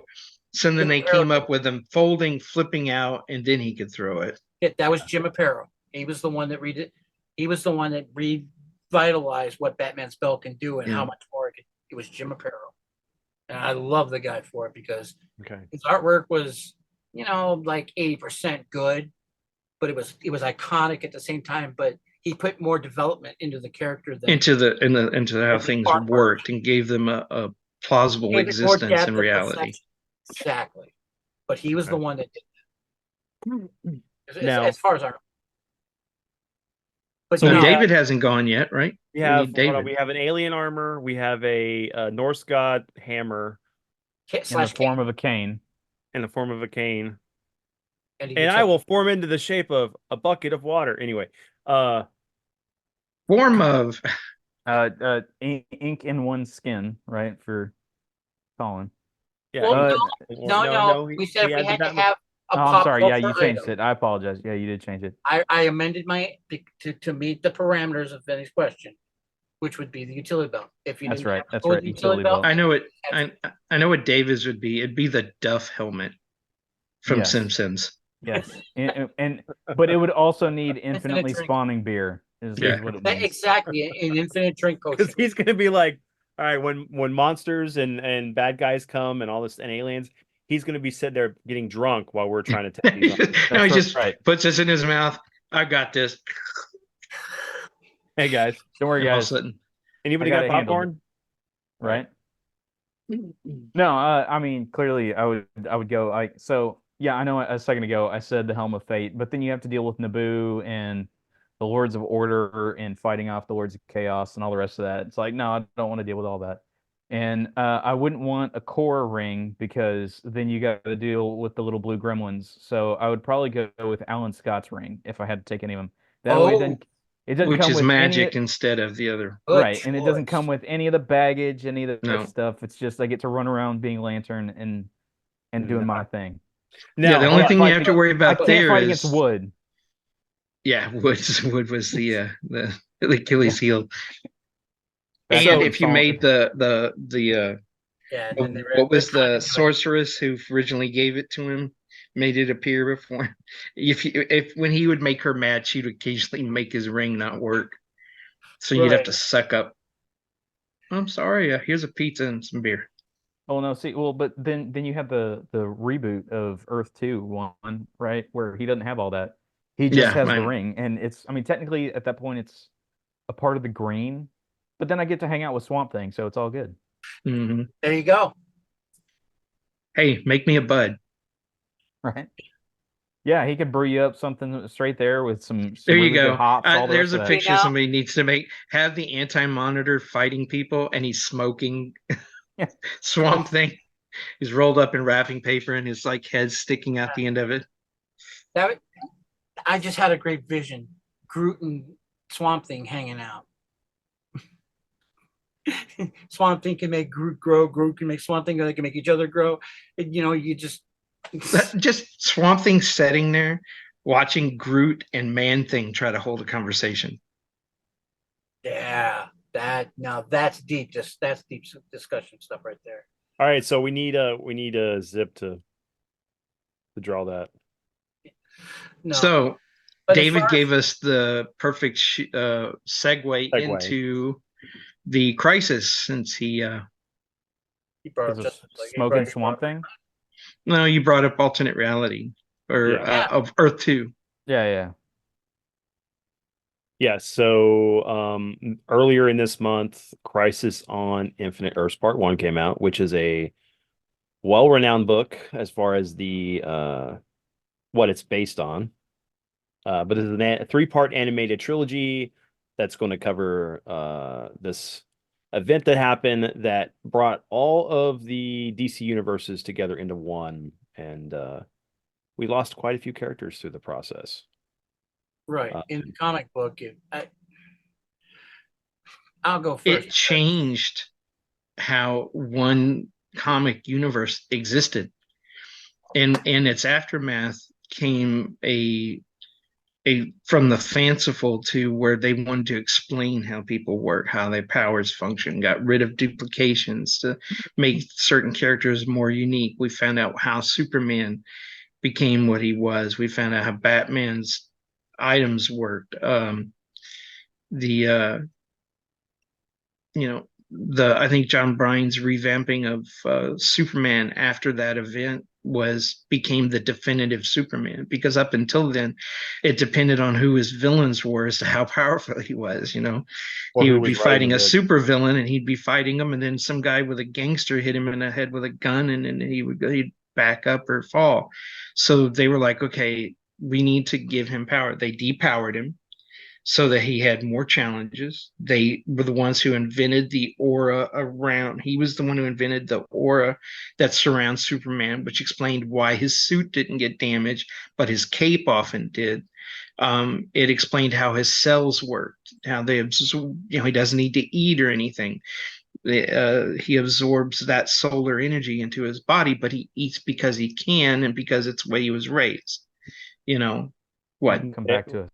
So then Jim they Aparo. came up with them folding, flipping out, and then he could throw it. That was Jim Aparo. He was the one that He was the one that revitalized what Batman's belt can do and how Yeah. much more it could. It was Jim Aparo, and I love the guy for it because Okay. his artwork was, like 80% good, but it was iconic at the same time. But he put more development into the character than Into how Every things part worked and gave them a plausible gave it more existence depth in and reality. perception. Exactly, but he was the one that did that. Now- As far as I know. But So So no. David hasn't gone yet, right? We We have need hold on, David. we have an alien armor. We have a Norse god hammer In the slash form of a cane. in the form of a cane, and and I will form into the shape of a bucket of water. Anyway, Form of Ink in one skin, right? For Colin. yeah. Well, no, we said he if we had to that- have a Oh, I'm pop sorry. Yeah, you culture changed item, it. I apologize. Yeah, you did change it. I amended to meet the parameters of Vinny's question. which would be the utility belt. If you That's didn't right, have a that's gold right, utility belt. I know it. I know what David's would be. It'd be the Duff helmet from Yes. Simpsons. Yes, but it would also need infinitely drink. spawning beer. Is Yeah. what it needs. Exactly, an infinite drink potion. Because he's gonna be like, all right, when monsters and bad guys come and all this and aliens, he's gonna be sitting there getting drunk while we're trying to take these on. No, he That's just right. puts this in his mouth. I got this. Hey guys, Don't worry, All of a guys. sudden, anybody I got got it handled. popcorn? Right? No, I mean clearly I would go like so. Yeah, I know a second ago I said the Helm of Fate, but then you have to deal with Naboo and the Lords of Order and fighting off the Lords of Chaos and all the rest of that. It's like, no, I don't want to deal with all that. And I wouldn't want a core ring because then you got to deal with the little blue gremlins. So I would probably go with Alan Scott's ring if I had to take any of them. That way, then it doesn't which come is with magic any, instead of the other. Good right, and it doesn't come choice. with any of the baggage, any of the No. stuff. It's just I get to run around being Lantern and doing my thing. Yeah, the Now, only hold thing on. you have to worry I about can't there fight is against wood. yeah, wood was the Achilles heel. That's And what if you follow- made the Yeah, and then they what was ripped on the it. sorceress who originally gave it to him, made it appear before? If when he would make her mad, she'd occasionally make his ring not work, so you'd have Right. to suck up. I'm sorry. Here's a pizza and some beer. Oh no, see, well, but then you have the reboot of Earth 2 one, right, where he doesn't have all that. He just Yeah, has I the know. ring, and it's I mean technically at that point it's a part of the green, but then I get to hang out with Swamp Thing, so it's all good. Mhm. There you go. Hey, make me a bud. Right? Yeah, he could brew you up something straight there with some There you really good go. hops. All the There's rest a of that. picture Now- somebody needs to make. Have the anti-monitor fighting people, and he's smoking. Yeah. Swamp Thing. He's rolled up in wrapping paper, and his like head sticking out the end of it. I just had a great vision. Groot and Swamp Thing hanging out. Swamp Thing can make Groot grow. Groot can make Swamp Thing grow. They can make each other grow. And, you just Just Swamp Thing sitting there, watching Groot and Man Thing try to hold a conversation. yeah. That's deep. That's deep discussion stuff right there. All right, so we need a zip to draw that. No. So but as David far as- gave us the perfect segue into the crisis, since he he brought up Is a Justice League. He smoking brought- Swamp Thing? no, you brought up alternate reality or Yeah. of Earth 2. Yeah. Yeah, so earlier in this month, Crisis on Infinite Earths Part 1 came out, which is a well-renowned book as far as the what it's based on. But it's a 3-part animated trilogy that's going to cover this event that happened that brought all of the DC universes together into one, and we lost quite a few characters through the process. Right. In the comic book, I'll go first. It changed how one comic universe existed. And in its aftermath came a from the fanciful to where they wanted to explain how people work, how their powers function, got rid of duplications to make certain characters more unique. We found out how Superman became what he was. We found out how Batman's items worked. I think John Bryan's revamping of Superman after that event became the definitive Superman, because up until then it depended on who his villains were as to how powerful he was. Or He who would be was right fighting or a good. super villain and he'd be fighting him, and then some guy with a gangster hit him in the head with a gun, and then he'd back up or fall. So they were like, okay, we need to give him power. They depowered him so that he had more challenges. They were the ones who invented the aura around. He was the one who invented the aura that surrounds Superman, which explained why his suit didn't get damaged, but his cape often did. It explained how his cells worked, how they absorb, he doesn't need to eat or anything. He absorbs that solar energy into his body, but he eats because he can and because it's the way he was raised. What? Come back to us.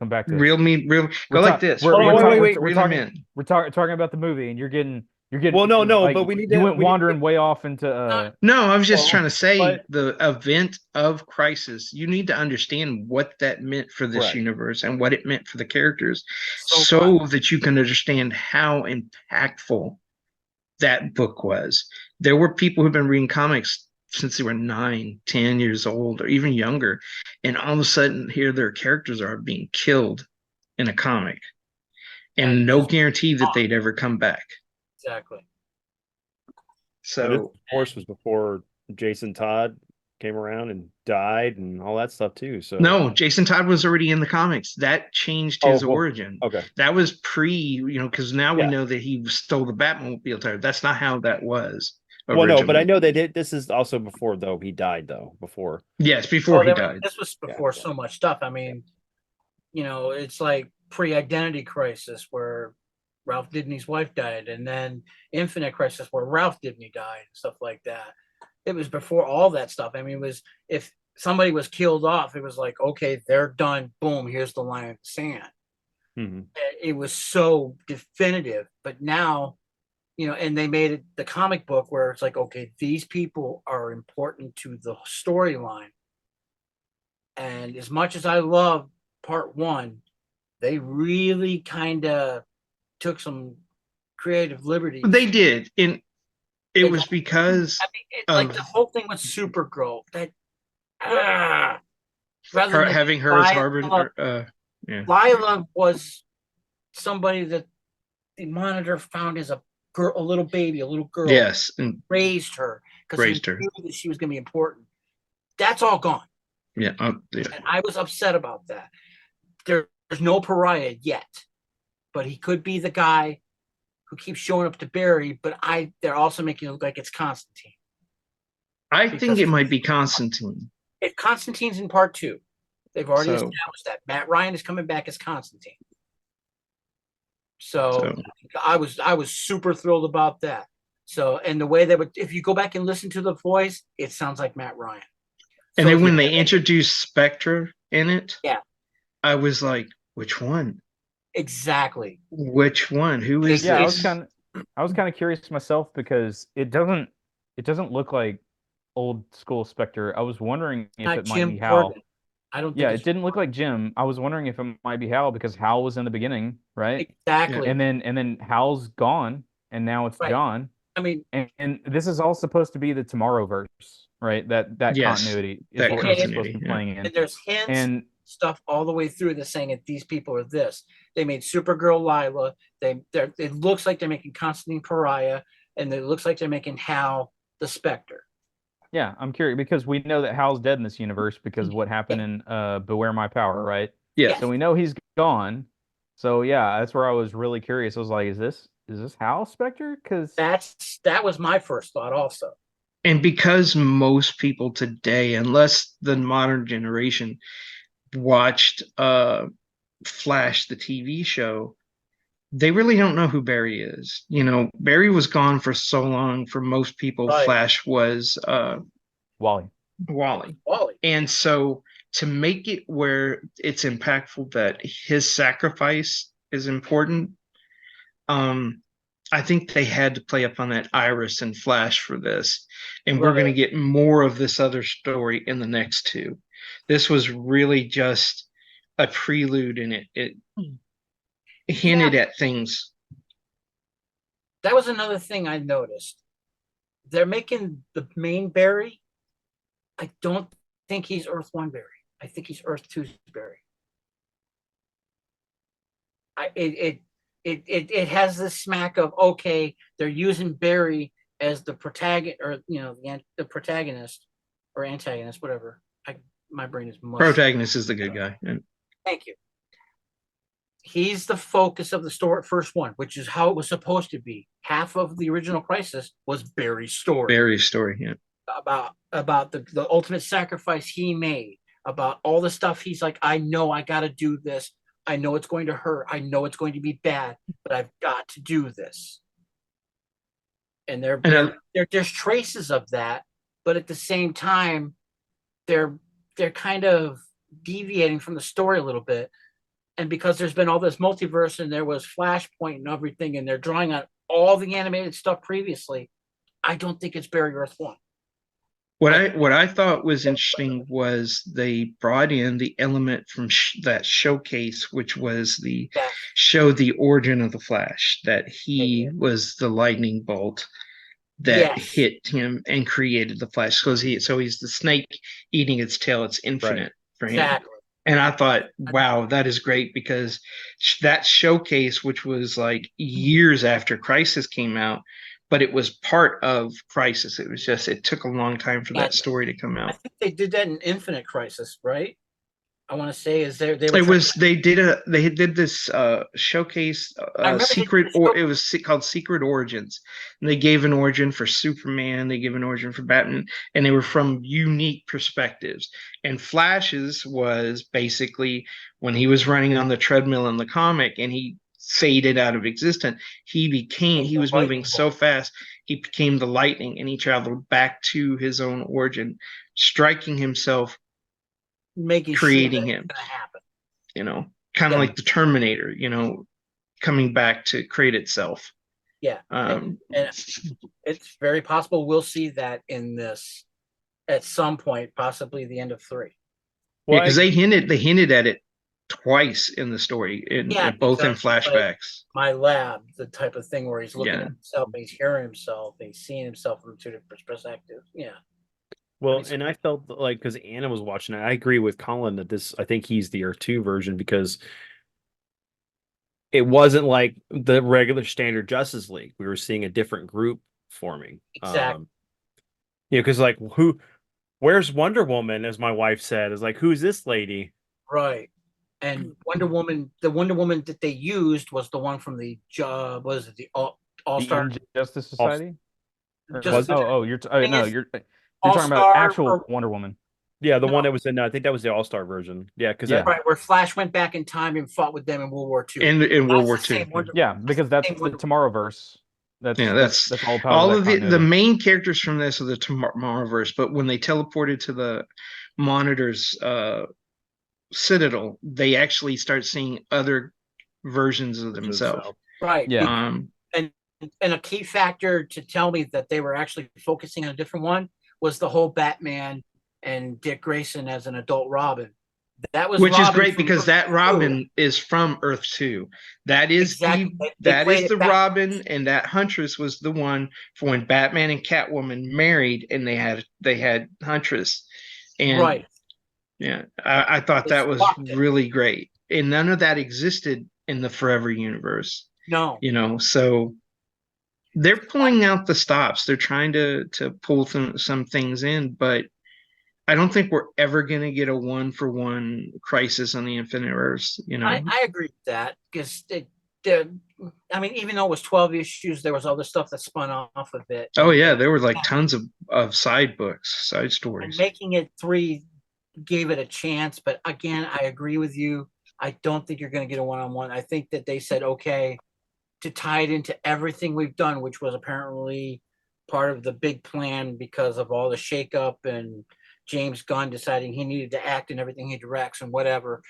Come back to Reel us. me, reel. We're Go like ta- this. we're- we're talking- we're reel 'em talking- in. We're talking about the movie, and you're getting Well, no, like, but we need you to- went we need to- wandering way off into No, I was just Well, trying to say but- the event of Crisis. You need to understand what that meant for this Correct. universe and what it meant for the characters, So so that you can understand how impactful that book was. There were people who've been reading comics since they were 9, 10 years old, or even younger, and all of a sudden here their characters are being killed in a comic, and And no just guarantee that they'd ever come back. exactly. And this, So of course, was before Jason Todd came around and died and all that stuff too. So no, Jason Todd was already in the comics. That changed his Oh, well, origin. okay. That was because now Yeah. we know that he stole the Batmobile tire. That's not how that was. Well, no, but I originally. know they did. This is also before though he died though. Before Yes, before Well, he there- died. This was before so much stuff. I mean, it's like pre-identity crisis where Ralph Dibny's wife died, and then Infinite Crisis where Ralph Dibny died and stuff like that. It was before all that stuff. I mean, it was if somebody was killed off, it was like, okay, they're done. Boom, here's the line in the sand. Mhm. It was so definitive. But now, and they made it the comic book where it's like, okay, these people are important to the storyline. And as much as I love part one, they really kind of took some creative liberties. They did, and it They was got- because I mean, like of- the whole thing with Supergirl, that rather her than having her as Lila- harbinger. Lila was somebody that the Monitor found as a girl, a little baby, a little girl. Yes, and Raised her because Raised he her. knew that she was going to be important. That's all gone. yeah, yeah. And I was upset about that. There's no Pariah yet, but he could be the guy who keeps showing up to Barry. But they're also making it look like it's Constantine. I Because- think it might be Constantine. If Constantine's in part two, they've already So- established that Matt Ryan is coming back as Constantine. So So I was super thrilled about that. So, and the way they would, if you go back and listen to the voice, it sounds like Matt Ryan. and So then when yeah, they introduced Spectre in it, Yeah. I was like, which one? exactly. Which one? Who is yeah, this? I was kind of curious myself because it doesn't look like old school Spectre. I was wondering if Not it might Jim be Hal. Gordon. I don't think Yeah, it's it didn't look like Jim. I was wondering if it might be Hal because Hal was in the beginning, right? exactly. And then Hal's gone, and now it's Right. John. I mean, And this is all supposed to be the Tomorrowverse, right? That Yes, continuity is that what it's supposed to continuity, be yeah. playing in. and there's hints, And stuff all the way through that's saying that these people are this. They made Supergirl Lila. It looks like they're making Constantine Pariah, and it looks like they're making Hal the Spectre. yeah, I'm curious because we know that Hal's dead in this universe because of what happened in Beware My Power, right? Yes. So we know he's gone. So yeah, that's where I was really curious. I was like, is this Hal Spectre? Because That was my first thought also. And because most people today, unless the modern generation watched Flash, the TV show, they really don't know who Barry is. Barry was gone for so long. For most people, Right. Flash was Wally. Wally. Wally. And so to make it where it's impactful that his sacrifice is important, I think they had to play up on that Iris and Flash for this. And we're going to Right. get more of this other story in the next two. This was really just a prelude, and it hinted at things. That was another thing I noticed. They're making the main Barry. I don't think he's Earth 1 Barry. I think he's Earth 2's Barry. It has this smack of, okay, they're using Barry as the protagonist, or the protagonist or antagonist, whatever. My brain is mush. Protagonist is the good guy. And Thank you. He's the focus of the story, first one, which is how it was supposed to be. Half of the original Crisis was Barry's story. Barry's story, yeah. About the ultimate sacrifice he made, about all the stuff he's like, I know I got to do this. I know it's going to hurt. I know it's going to be bad, but I've got to do this. And there's traces of that, but at the same time, they're kind of deviating from the story a little bit. and because there's been all this multiverse and there was Flashpoint and everything, and they're drawing on all the animated stuff previously, I don't think it's Barry Earth 1. What I thought was interesting was they brought in the element from that showcase, which was Yeah. showed the origin of the Flash, that he was the lightning bolt that Yes. hit him and created the Flash. So he's the snake eating its tail. It's infinite for him. Exactly. And I thought, wow, that is great, because that showcase, which was like years after Crisis came out, but it was part of Crisis. It was just, it took a long time for that story to come I out. think they did that in Infinite Crisis, right? I want to say is they were It trying was to- they did this showcase remember they secret, did the or it was called Secret Origins, and they gave an origin for Superman, they gave an origin for Batman, and they were from unique perspectives. And Flash's was basically when he was running on the treadmill in the comic and he faded out of existence, he was moving so fast, he became the lightning, and he traveled back to his own origin, striking himself, making creating sure him. gonna happen. Kind of Yeah. like the Terminator, coming back to create itself. Yeah. Um, And it's very possible we'll see that in this at some point, possibly the end of 3. Well, because they hinted at it twice in the story, Yeah, both in because, like, flashbacks. My Lab, the type of thing where he's looking Yeah. at himself, and he's hearing himself, and he's seeing himself from 2 different perspectives. Yeah. Well, Nice. and I felt like, because Anna was watching it, I agree with Colin that I think he's the Earth 2 version, because it wasn't like the regular standard Justice League. We were seeing a different group forming. Exactly. Because like, where's Wonder Woman, as my wife said, is like, who's this lady? Right. And Wonder Woman, the Wonder Woman that they used was the one from the was it the All The Star? Injustice Society? Or- Just Was it? you're thing no, is, you're talking about All-Star actual or- Wonder Woman. Yeah, the No. one that was in, I think that was the All-Star version. Yeah, because Yeah. Right, where Flash went back in time and fought with them in World War II. In World That's War the same II. Wonder- Yeah, because that's Same the Wonder- Tomorrowverse. That's That's all part all of of that the continuity. main characters from this are the Tomorrowverse, but when they teleported to the Monitor's Citadel, they actually start seeing other versions of themselves. Right. Yeah. And a key factor to tell me that they were actually focusing on a different one was the whole Batman and Dick Grayson as an adult Robin. That was Which is Robin great, from because Earth that 2. Robin is from Earth 2. That is Exactly. They that played is it the back. Robin, and that Huntress was the one for when Batman and Catwoman married, and they had Huntress. And Right. yeah, I thought They that was swapped it. really great. And none of that existed in the Forever universe, No. so they're pulling out the stops. They're trying to pull some things in, but I don't think we're ever going to get a 1-for-1 Crisis on the Infinite Earths, I agree with that, because I mean, even though it was 12 issues, there was other stuff that spun off of it. Oh yeah, there were like tons of side books, side And stories. making it 3 gave it a chance, but again, I agree with you. I don't think you're going to get a one-on-one. I think that they said, okay, to tie it into everything we've done, which was apparently part of the big plan because of all the shakeup and James Gunn deciding he needed to act in everything he directs and whatever,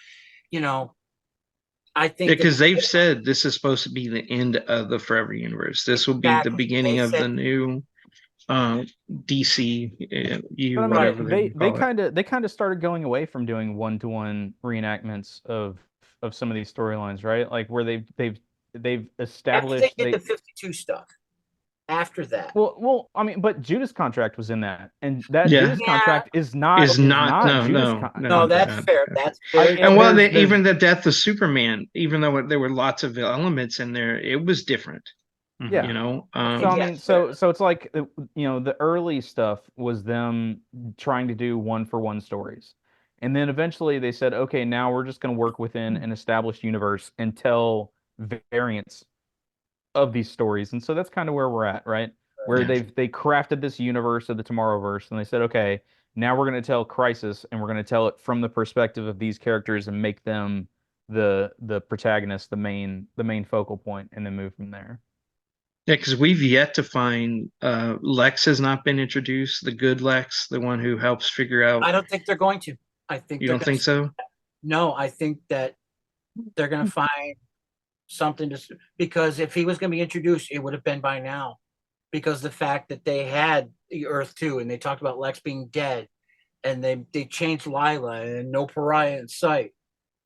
I think that- Because they've said this is supposed to be the end of the Forever universe. This will be the Exactly. beginning They of the said- new DC, But I mean, whatever they call it. kind of started going away from doing one-to-one reenactments of some of these storylines, right? Like where they've after established they did the 52 stuff. After that, well, I mean, but Judas Contract was in that, and that Yeah. Judas Yeah. Contract is not No, Judas no, Con- no. no, that's that. fair. That's I- very And well, there's- even the death of Superman, even though there were lots of elements in there, it was different. Yeah. So So I mean, Yes, so it's like the early stuff was them trying to do one-for-one stories, and then eventually they said, okay, now we're just going to work within an established universe and tell variants of these stories, and so that's kind of where we're at, right? Where Yeah. they crafted this universe of the Tomorrowverse, and they said, okay, now we're going to tell Crisis, and we're going to tell it from the perspective of these characters and make them the protagonist, the main focal point, and then move from there. Yeah, because we've yet to find Lex has not been introduced. The good Lex, the one who helps figure out. I don't think they're going to. I think You they're don't gonna think so? No, I think that they're gonna find something because if he was gonna be introduced, it would have been by now. Because the fact that they had the Earth 2 and they talked about Lex being dead, and they changed Lila and no Pariah in sight.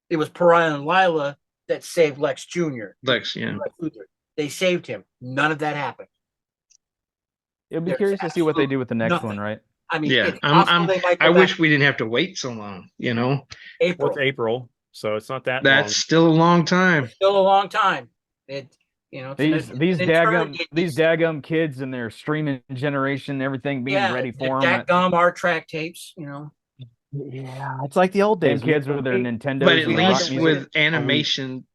It was Pariah and Lila that saved Lex Jr. Lex, yeah. Lex Luthor. They saved him. None of that happened. It'll be There's curious to see what they do with the next nothing. one, right? I mean, Yeah, it's possible they might go I back wish we didn't have to wait so long, you know? Well, April. it's April, so it's not that That's long. still a long time. It's still a long time. It, you know, it's These daggum kids and their streaming generation, everything being ready for them. Dadgum art track tapes, you know. Yeah, it's like the old Same days. kids with their Nintendo. But at we least rock with animation,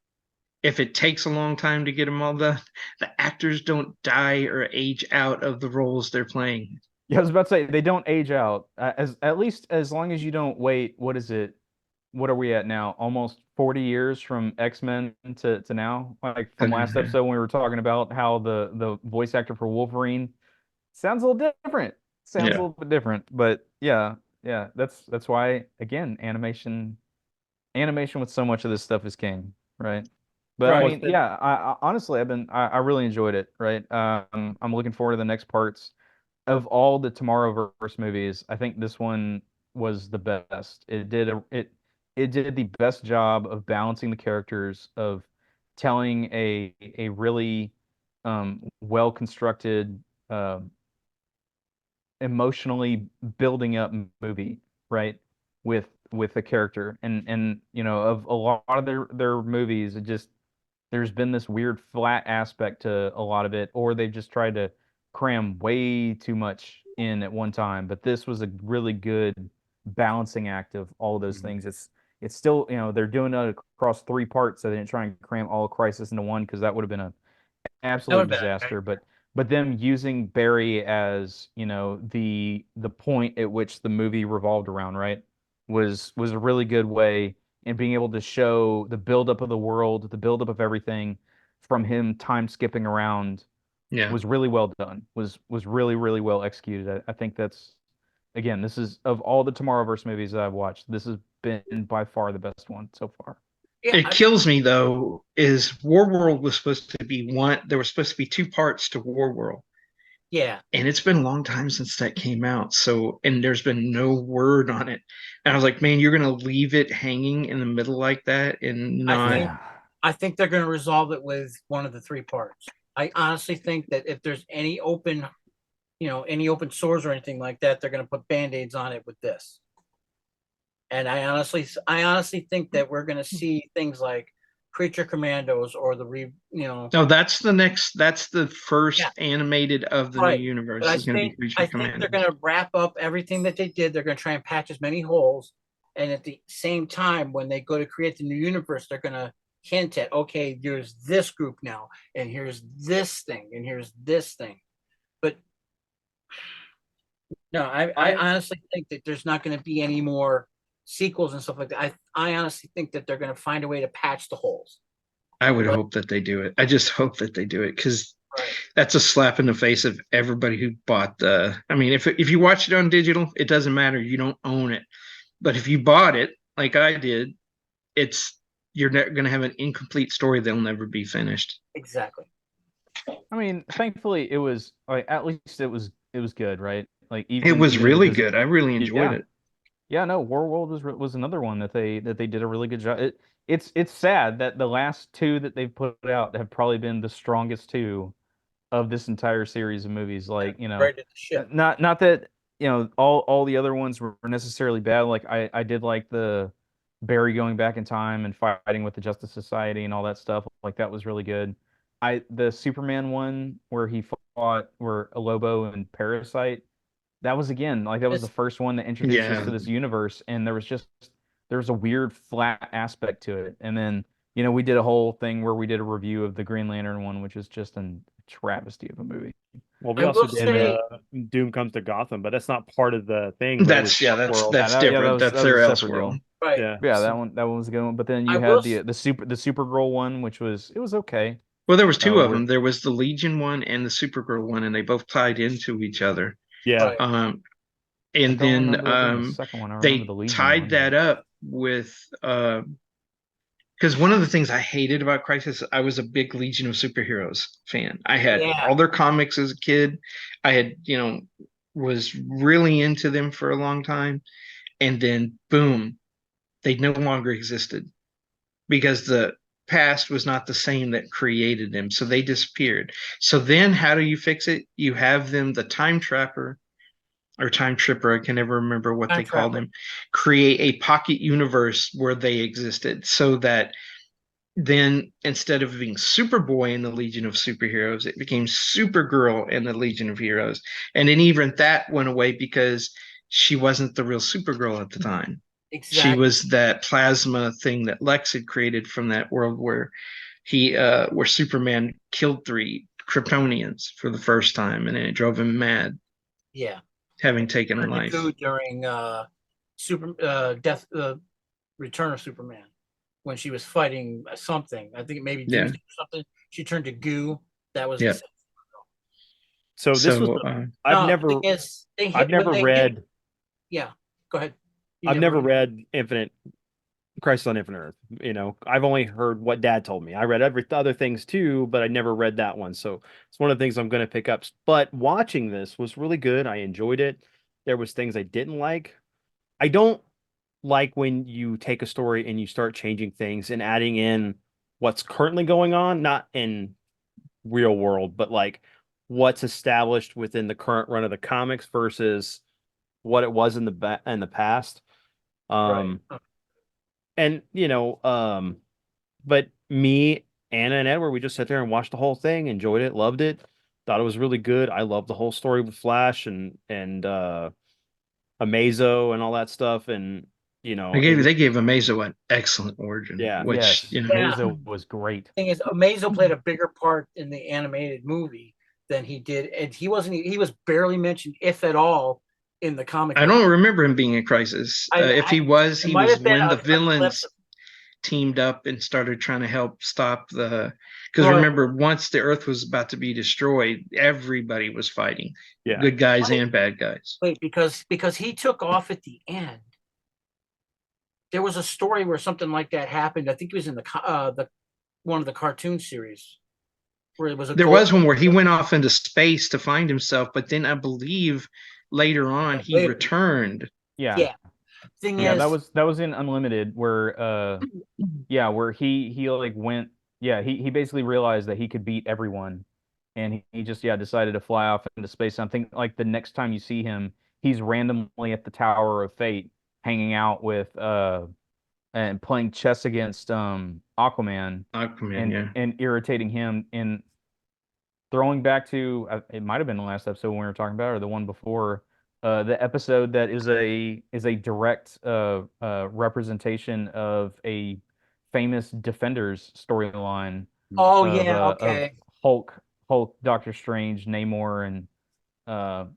if it takes a long time to get them all done, the actors don't die or age out of the roles they're playing. Yeah, I was about to say they don't age out. At least as long as you don't wait. What is it? What are we at now? Almost 40 years from X-Men to now. Like from last episode when we were talking about how the voice actor for Wolverine sounds a little different. Sounds a little bit different, but yeah. That's why again animation with so much of this stuff is king, right? But Right. I mean, yeah, I honestly I really enjoyed it, right? I'm looking forward to the next parts. Of all the Tomorrowverse movies, I think this one was the best. It did the best job of balancing the characters, of telling a really well constructed, emotionally building up movie, right? With the character, and you know, of a lot of their movies, it just there's been this weird flat aspect to a lot of it, or they've just tried to cram way too much in at one time. But this was a really good balancing act of all of those things. It's still, you know, they're doing it across 3 parts, so they didn't try and cram all of Crisis into one because that would have been an absolute disaster. But them using Barry as, you know, the point at which the movie revolved around, right, was a really good way, and being able to show the buildup of the world, the buildup of everything, from him time skipping around, was really well done. Was really, really well executed. I think that's, again, this is, of all the Tomorrowverse movies that I've watched, this has been by far the best one so far. Yeah, It kills me though, is Warworld was supposed to be one, there were supposed to be 2 parts to Warworld. Yeah. And it's been a long time since that came out. So, and there's been no word on it. And I was like, man, you're going to leave it hanging in the middle like that and not. I think they're going to resolve it with one of the 3 parts. I honestly think that if there's any open, you know, any open sores or anything like that, they're going to put Band-Aids on it with this. And I honestly think that we're going to see things like Creature Commandos or No, that's the first animated of the new universe. I think they're going to wrap up everything that they did. They're going to try and patch as many holes. And at the same time, when they go to create the new universe, they're going to hint at, okay, there's this group now, and here's this thing, and here's this thing. But no, I honestly think that there's not going to be any more sequels and stuff like that. I honestly think that they're going to find a way to patch the holes. I would hope that they do it. I just hope that they do it, because that's a slap in the face of everybody who bought the. I mean, if you watch it on digital, it doesn't matter. You don't own it. But if you bought it, like I did, you're going to have an incomplete story that'll never be finished. Exactly. I mean, thankfully, it was like, at least it was good, right? Like it was really good. I really enjoyed it. Yeah, no, Warworld was another one that they did a really good job. It's sad that the last 2 that they've put out have probably been the strongest 2 of this entire series of movies. Like, you know, not that, you know, all the other ones were necessarily bad. Like I did like the Barry going back in time and fighting with the Justice Society and all that stuff. Like that was really good. The Superman one where he fought Lobo and Parasite, that was, again, like that was the first one that introduced us to this universe, and there was a weird flat aspect to it. And then, you know, we did a whole thing where we did a review of the Green Lantern one, which is just a travesty of a movie. Well, we also did Doom Comes to Gotham, but that's not part of the thing. That's different. That's their Elseworld. Right. Yeah, that one was a good one. But then you had the Supergirl one, which it was okay. Well, there was 2 of them. There was the Legion one and the Supergirl one, and they both tied into each other. Yeah. And then they tied that up with because one of the things I hated about Crisis, I was a big Legion of Superheroes fan. I had Yeah. all their comics as a kid. I had, was really into them for a long time. And then boom, they no longer existed because the past was not the same that created them. So they disappeared. So then how do you fix it? You have them, the time trapper or time tripper, I can never remember what Time they called trapper. him, create a pocket universe where they existed so that then instead of being Superboy in the Legion of Superheroes, it became Supergirl in the Legion of Heroes. And then even that went away because she wasn't the real Supergirl at the time. She Exactly. was that plasma thing that Lex had created from that world where where Superman killed 3 Kryptonians for the first time, and then it drove him mad, Yeah. having taken a Turned to life. goo during Return of Superman, when she was fighting something. I think maybe Yeah. Doomsday or something. She turned to goo. That was Yeah. So this was So I've No, never the thing is, they hit, I've never when they read hit, yeah. Go ahead. You I've never read it. read Infinite Crisis on Infinite Earth. I've only heard what Dad told me. I read every other things too, but I never read that one. So it's one of the things I'm going to pick up. But watching this was really good. I enjoyed it. There was things I didn't like. I don't like when you take a story and you start changing things and adding in what's currently going on, not in real world, but like what's established within the current run of the comics versus what it was in the past. Right. And but me, Anna, and Edward, we just sat there and watched the whole thing, enjoyed it, loved it, thought it was really good. I loved the whole story with Flash and Amazo and all that stuff, and it was they gave Amazo an excellent origin, yeah. which Yes, Yeah. Mazo was great. Thing is, Amazo played a bigger part in the animated movie than he did, and he was barely mentioned, if at all, in the comic I book. don't remember him being in Crisis. If he was, it he might was have been when the a clip villains of- teamed up and started trying to help stop the. Because Right. remember, once the Earth was about to be destroyed, everybody was fighting, Yeah. good guys Right. and bad guys. Wait, because he took off at the end. There was a story where something like that happened. I think it was in the one of the cartoon series where it was a There gold- was one where he went off into space to find himself, but then I believe later on he Later. returned. Yeah. Yeah. Thing Yeah, is, that was in Unlimited where where he like went he basically realized that he could beat everyone and he just decided to fly off into space. I think like the next time you see him, he's randomly at the Tower of Fate hanging out with and playing chess against Aquaman Aquaman, and irritating him and throwing back to it might have been the last episode when we were talking about it, or the one before the episode that is a direct representation of a famous Defenders storyline oh of, yeah, of okay, Hulk, Doctor Strange, Namor, and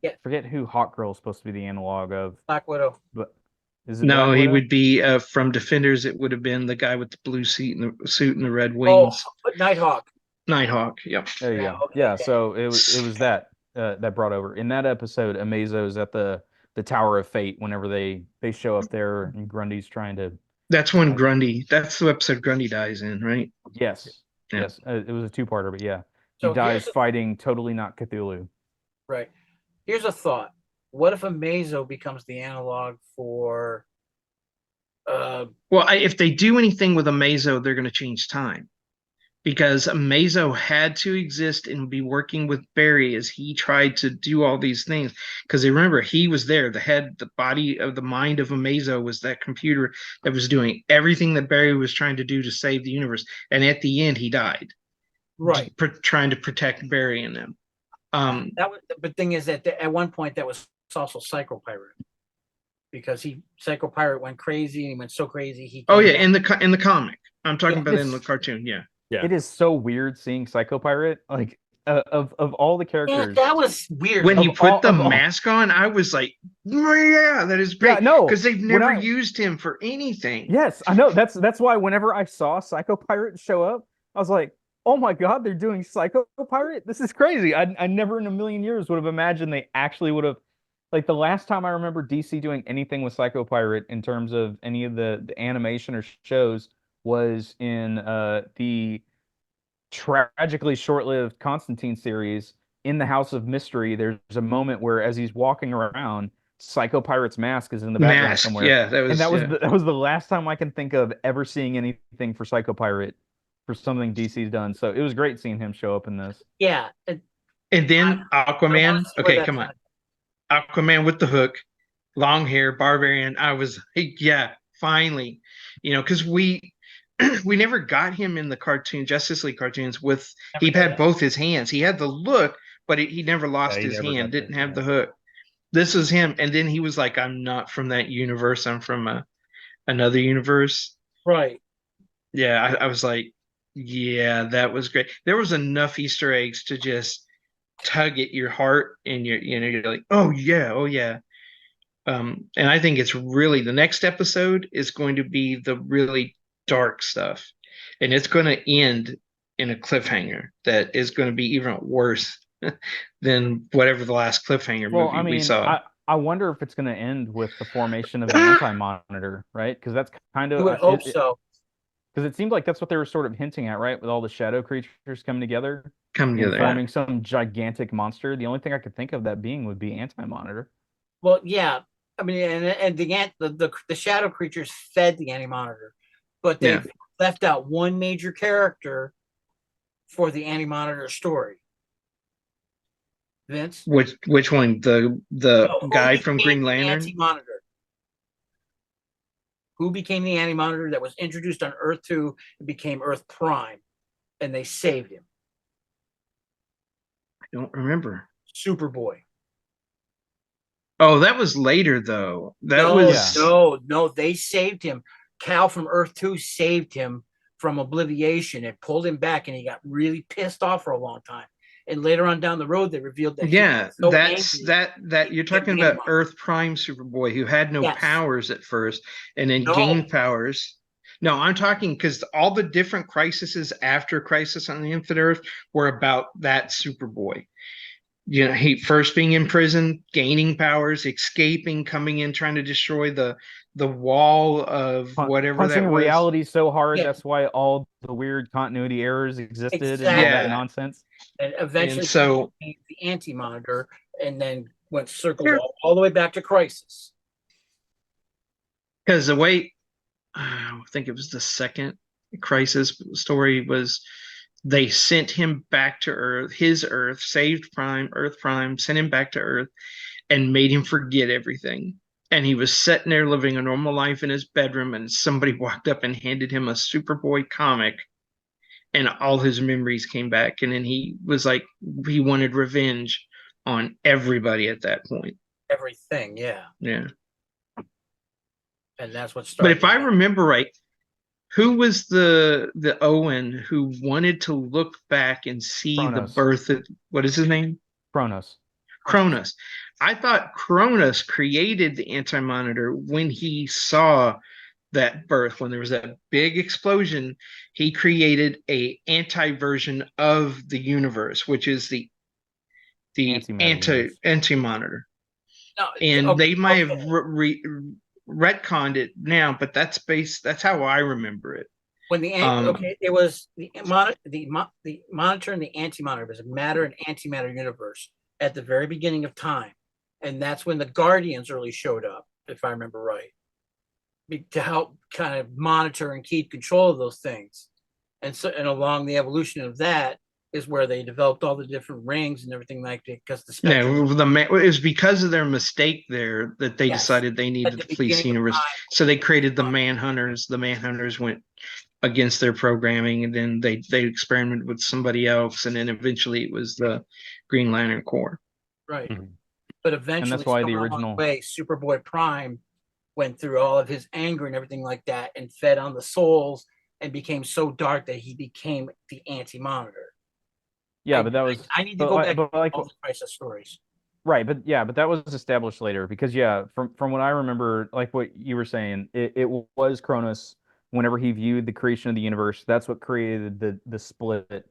Yeah. forget who Hawkgirl is supposed to be the analog of, Black Widow. but is it No, Black he Widow? would be from Defenders. It would have been the guy with the blue suit and the red Oh, wings. Nighthawk. Nighthawk. Yep. There you Yeah, go. okay, Yeah, okay. so it was that that brought over in that episode. Amazo's at the Tower of Fate whenever they show up there and Grundy's trying to. That's when Grundy. That's the episode Grundy dies in, right? Yes, Yeah. yes, it was a two-parter, but yeah, he So dies here's a- fighting totally not Cthulhu. Right. Here's a thought. What if Amazo becomes the analog for Well, if they do anything with Amazo, they're going to change time because Amazo had to exist and be working with Barry as he tried to do all these things. Because remember, he was there. The head, the body of the mind of Amazo was that computer that was doing everything that Barry was trying to do to save the universe. And at the end, he died. right. Trying to protect Barry and them. That was the thing is that at one point that was also Psycho Pirate. Because Psycho Pirate went crazy and he went so crazy he Oh came yeah, back. in the comic. I'm talking Yeah. about in the cartoon. Yeah. Yeah. It is so weird seeing Psycho Pirate like of all the Yeah, characters. that was weird. When he Of put all- the of all- mask on, I was like, "Oh, yeah, that is great." Yeah, no, because they've when never I- used him for anything. Yes, I know. That's why whenever I saw Psycho Pirate show up, I was like, "Oh my God, they're doing Psycho Pirate! This is crazy!" I never in a million years would have imagined they actually would have. Like the last time I remember DC doing anything with Psycho Pirate in terms of any of the animation or shows was in the tragically short-lived Constantine series. In the House of Mystery, there's a moment where, as he's walking around, Psycho Pirate's mask is in the background Mask, somewhere. yeah, that was And yeah. that was the last time I can think of ever seeing anything for Psycho Pirate for something DC's done. So it was great seeing him show up in this. Yeah. And then I wanna Aquaman. see where Okay, that's come on. gonna- Aquaman with the hook, long hair, barbarian. I was like, yeah, finally, because we we never got him in the cartoon Justice League cartoons with he Never did had that. both his hands. He had the look, but he never lost he his never hand, got didn't that, have yeah. the hook. This was him, and then he was like, "I'm not from that universe. I'm from another universe." Right. Yeah, I was like, yeah, that was great. There was enough Easter eggs to just tug at your heart, and you're like, oh yeah, oh yeah. And I think it's really the next episode is going to be the really dark stuff, and it's going to end in a cliffhanger that is going to be even worse than whatever the last cliffhanger Well, movie I we mean, saw. I wonder if it's going to end with the formation of the Anti-Monitor, right? Because that's kind You of would hope so. because it seemed like that's what they were sort of hinting at, right? With all the shadow creatures coming together Come and together. forming some gigantic monster. The only thing I could think of that being would be Anti-Monitor. Well, yeah. I mean, and the shadow creatures fed the Anti-Monitor, but they Yeah. left out one major character for the Anti-Monitor story. Vince? Which one? The No, who guy from became Green the Lantern? Anti-Monitor? Who became the Anti-Monitor that was introduced on Earth 2 and became Earth Prime, and they saved him? I don't remember. Superboy. Oh, that was later though. That No, was no, they saved him. Cal from Earth 2 saved him from obliviation and pulled him back, and he got really pissed off for a long time. And later on down the road, they revealed that he yeah. was so That's angry. that you're talking became about Anti-Monitor. Earth Prime Superboy who had no Yes. powers at first and then No. gained powers. No, I'm talking because all the different crises after Crisis on the Infinite Earth were about that Superboy. He first being in prison, gaining powers, escaping, coming in, trying to destroy the wall of whatever Punching that was. reality so hard, Yeah. that's why all the weird continuity errors existed and all Exactly. that Yeah. nonsense. And eventually And so he became the Anti-Monitor, and then went circled all the way back to Crisis. because the way I think it was the second Crisis story was they sent him back to Earth, his Earth, saved Prime, Earth Prime, sent him back to Earth and made him forget everything. And he was sitting there living a normal life in his bedroom, and somebody walked up and handed him a Superboy comic, and all his memories came back. And then he was like, he wanted revenge on everybody at that point. Everything, yeah. Yeah. And that's what But started. if I remember right, who was the Owen who wanted to look back and see Kronos. the birth of what is his name? Kronos. Cronus. I thought Cronus created the Anti-Monitor when he saw that birth, when there was that big explosion. He created a anti-version of the universe, which is the Antimatter universe. anti-monitor. No, And okay, they might okay. have retconned it now, but that's how I remember it. When the it was the Monitor and the Anti-Monitor. It was a matter and antimatter universe at the very beginning of time, and that's when the Guardians really showed up, if I remember right, to help kind of monitor and keep control of those things. And so, and along the evolution of that is where they developed all the different rings and everything like that. Because the Spectrum, it was because of their mistake there that they Yes. decided they needed At the to police the beginning of universe. time. So they created the Manhunters. The Manhunters went against their programming, and then they experimented with somebody else, and then eventually it was the Green Lantern Corps. right? Mhm. But eventually, that's why the somewhere along original- way, Superboy Prime went through all of his anger and everything like that, and fed on the souls, and became so dark that he became the Anti-Monitor. Yeah, I- but that was I need to but go like- back but to like all the Crisis stories. right, but that was established later because from what I remember, like what you were saying, it was Cronus. Whenever he viewed the creation of the universe, that's what created the split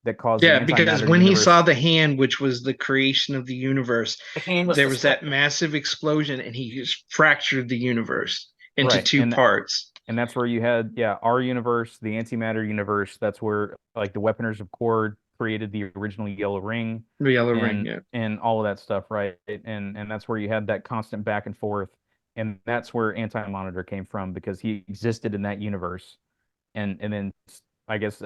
that caused the Yeah, because antimatter when he universe. saw the hand, which was the creation of the universe, The hand was there the was that Spectrum. massive explosion, and he just fractured the universe into Right, two and- parts. And that's where you had, our universe, the antimatter universe. That's where like the Weaponers of Kord created the original Yellow Ring The Yellow Ring, and yeah. and all of that stuff, right? And that's where you had that constant back and forth, and that's where Anti-Monitor came from because he existed in that universe, and then I guess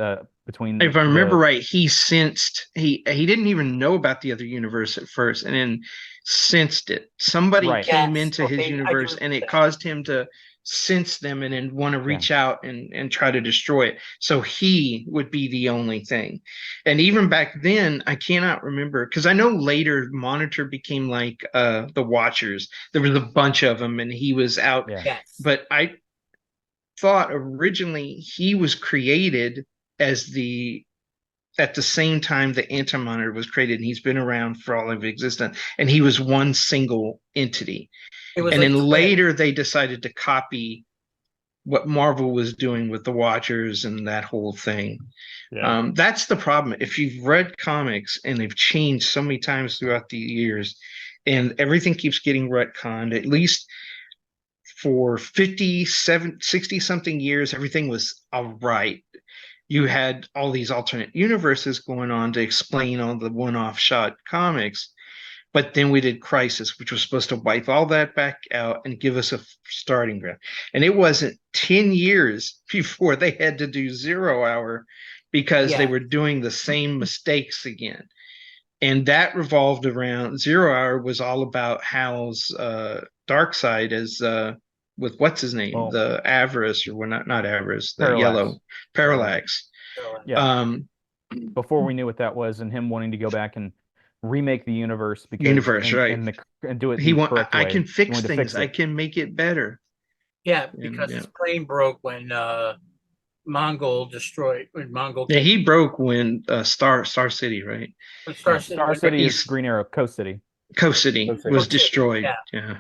between If I remember the right, he sensed he didn't even know about the other universe at first, and then sensed it. Somebody Right. came Yes, into his okay, I do universe, and it remember that. caused him to sense them and then want to reach out and try to destroy it. So he would be the only thing. And even back then, I cannot remember because I know later Monitor became like the Watchers. There was a bunch of them, and he was out. yeah. Yes. But I thought originally he was created as at the same time the Anti-Monitor was created, and he's been around for all of existence, and he was one single entity. It was And like then twin. later they decided to copy what Marvel was doing with the Watchers and that whole thing. Yeah. That's the problem. If you've read comics, and they've changed so many times throughout the years, and everything keeps getting retconned, at least for 60 something years, everything was all right. You had all these alternate universes going on to explain all the one-off shot comics. But then we did Crisis, which was supposed to wipe all that back out and give us a starting ground. And it wasn't 10 years before they had to do Zero Hour because they Yeah. were doing the same mistakes again. And that revolved around Zero Hour was all about Hal's dark side as with what's his name, Well, the Avarice, or not Avarice, the Parallax. yellow Parallax. So, Yeah. Um, Before we knew what that was, and him wanting to go back and remake the universe because right. and do it He the want correct I way. can He fix wanted to things. fix I it. can make it better. yeah, And, because yeah. his plane broke when Mongol destroyed when Mongol Yeah, he broke when Star City, right? when Yeah, Star City Star went City is East- Green Arrow, Coast City. Coast City Coast City. was Coast City, destroyed. yeah. Yeah.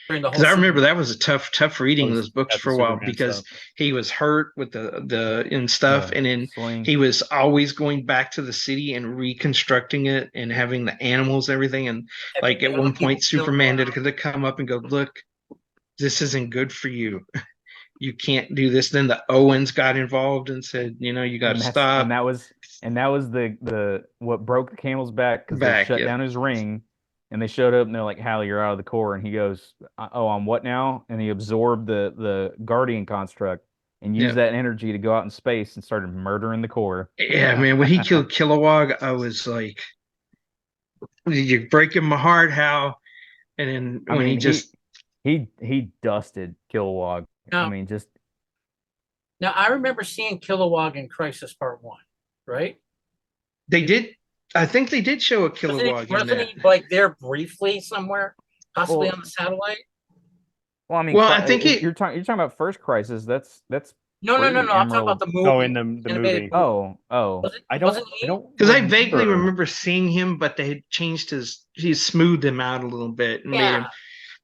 during the whole Because I remember season. that was a tough reading those books That's for the a while Superman because stuff. he was hurt with the and stuff, The and then sling. he was always going back to the city and reconstructing it and having the animals and everything. And like at one point, Superman had to come up and go, "Look, this isn't good for you. You can't do this." Then the Owens got involved and said, "You know, you got to and stop." and that was the what broke the camel's back because they Back, shut yeah. down his ring, and they showed up and they're like, "Hal, you're out of the core," and he goes, "Oh, on what now?" And he absorbed the Guardian construct and used Yeah. that energy to go out in space and started murdering the core. Yeah, man. When he killed Kilowog, I was like, "You're breaking my heart, Hal." And then I when mean, he just he dusted Kilowog. I No. mean, just Now I remember seeing Kilowog in Crisis Part 1, right? they did, I think they did show a Wasn't Kilowog he, in wasn't that. he like there briefly somewhere, possibly Well, on the satellite? well, I mean, Well, I think you're talking about first Crisis. That's No. I'm talking Oh, about the movie. Oh, in the movie. animated oh. Wasn't, I don't. wasn't he? I don't. Because I vaguely remember seeing him, but they had changed he smoothed him out a little bit and made him, Yeah.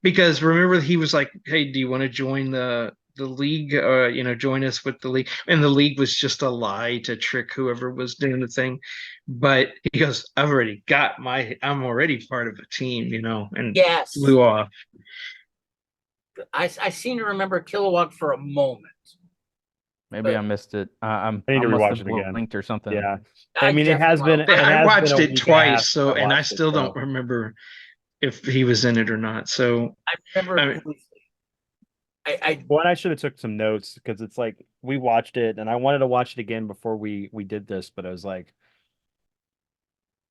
because remember he was like, "Hey, do you want to join the league? Join us with the league." And the league was just a lie to trick whoever was doing the thing. But he goes, "I'm already part of a team, and Yes. flew off." I seem to remember Kilowog for a moment. Maybe I missed it. I need to must rewatch have it again. blinked or something. Yeah. I mean, it has definitely been. will. It I has watched been a it week and a half twice, since and I watched it, still so- don't remember if he was in it or not. So I remember I it mean- briefly. I Well, and I should have took some notes because it's like we watched it, and I wanted to watch it again before we did this, but I was like,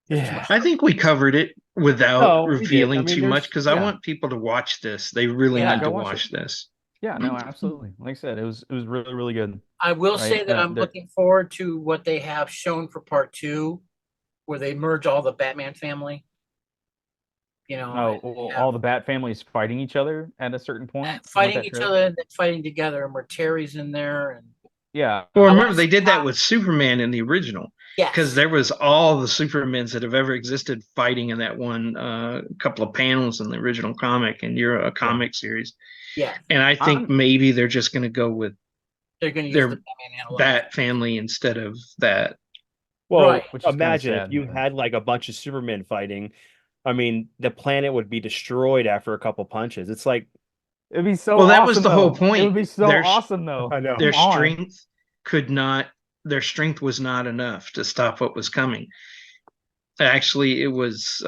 yeah. I think we covered it without No, we did. revealing I mean, too there's- much, because I yeah. want people to watch this. They really Yeah, need go to watch watch this. Yeah, no, absolutely. Like I said, it was really, really good. will say Right, that I'm there- looking forward to what they have shown for Part 2, where they merge all the Batman family. Oh, well, yeah, all the Bat families fighting each other at a certain point. Isn't fighting that each true? other and then fighting together, and where Terry's in there, and Yeah. Well, I wanna remember they see did that how- with Superman in the original, yes, because there was all the Supermans that have ever existed fighting in that one couple of panels in the original comic and your comic series. yeah, And I think I'm- maybe they're just going to go with they're going to use They're the Batman analog. that family instead of that. Well, Right. Which is kinda imagine if sad, you but- had like a bunch of Supermen fighting. I mean, the planet would be destroyed after a couple punches. It's like It'd be so Well, that awesome, was the whole though. It would point. be so There's- awesome, though. I know. Their Come on. strength could not. Their strength was not enough to stop what was coming. Actually, it was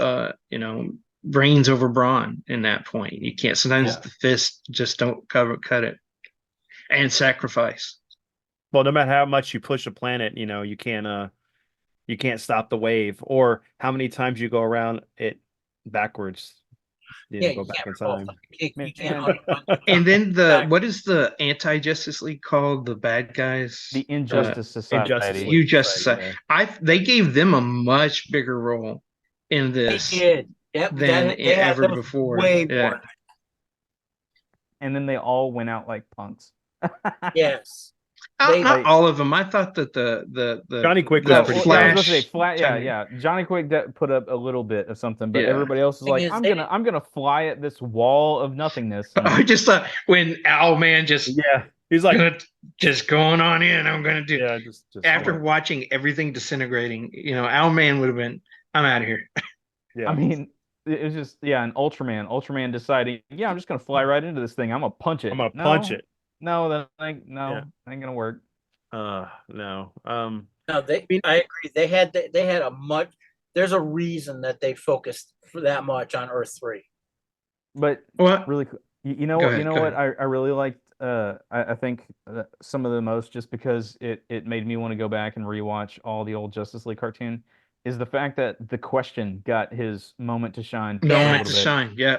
brains over brawn in that point. You can't. Sometimes Yeah. the fists just don't cut it, and sacrifice. Well, no matter how much you push a planet, you can't stop the wave, or how many times you go around it backwards. Yeah, Go you back can't in roll time. fucking kick, you Man, can't man. unpunch And then Back- what is the anti-Justice League called? The bad guys? The Injustice Society. Injustice League. You just Society, they gave them a much bigger role in They this did. than ever that was before. Way Yeah. more. And then they all went out like punks. Yes. Not They- not all of them. I thought that the Johnny Quick was the pretty well, I was Flash. gonna say flat. Yeah, Johnny- yeah. Johnny Quick put up a little bit of something, but Yeah. everybody else is Thing like, is, I'm they gonna fly at this wall of nothingness. and- I just thought when Owlman just Yeah, he's like, just going on in, I'm gonna do. yeah, just After watching everything disintegrating, Owlman would have been, I'm out of here. yeah. I mean, it was just an Ultraman deciding, yeah, I'm just gonna fly right into this thing. I'm gonna punch it. I'm gonna No, punch it. No, that ain't Yeah. ain't gonna work. No. No, I agree. They had a much. There's a reason that they focused for that much on Earth 3. But What? really, you know Go what? ahead, You know go what? I really liked. I think some of the most, just because it made me want to go back and rewatch all the old Justice League cartoon, is the fact that the Question got his moment to shine. Yeah. a Moment little to bit. shine. Yeah.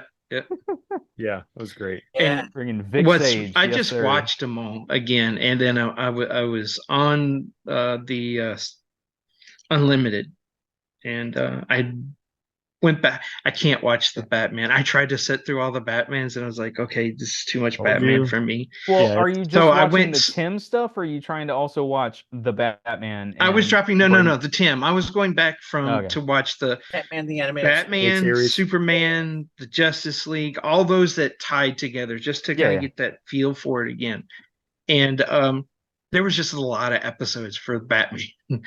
yeah, it was great. And Bringing Vic What's Sage. I yes, just sir. watched them all again, and then I was on the Unlimited, and I went back. I can't watch the Batman. I tried to sit through all the Batmans, and I was like, okay, this is too much Oh, Batman dude. for me. Well, Yeah, are you just so I watching went the s- Tim stuff, or are you trying to also watch the Batman? I was and dropping no, Brendan- the Tim. I was going back from Okay. to watch the Batman the animated Batman, series. Superman, the Justice League, all those that tied together, just to Yeah, kind yeah. of get that feel for it again. And there was just a lot of episodes for Batman,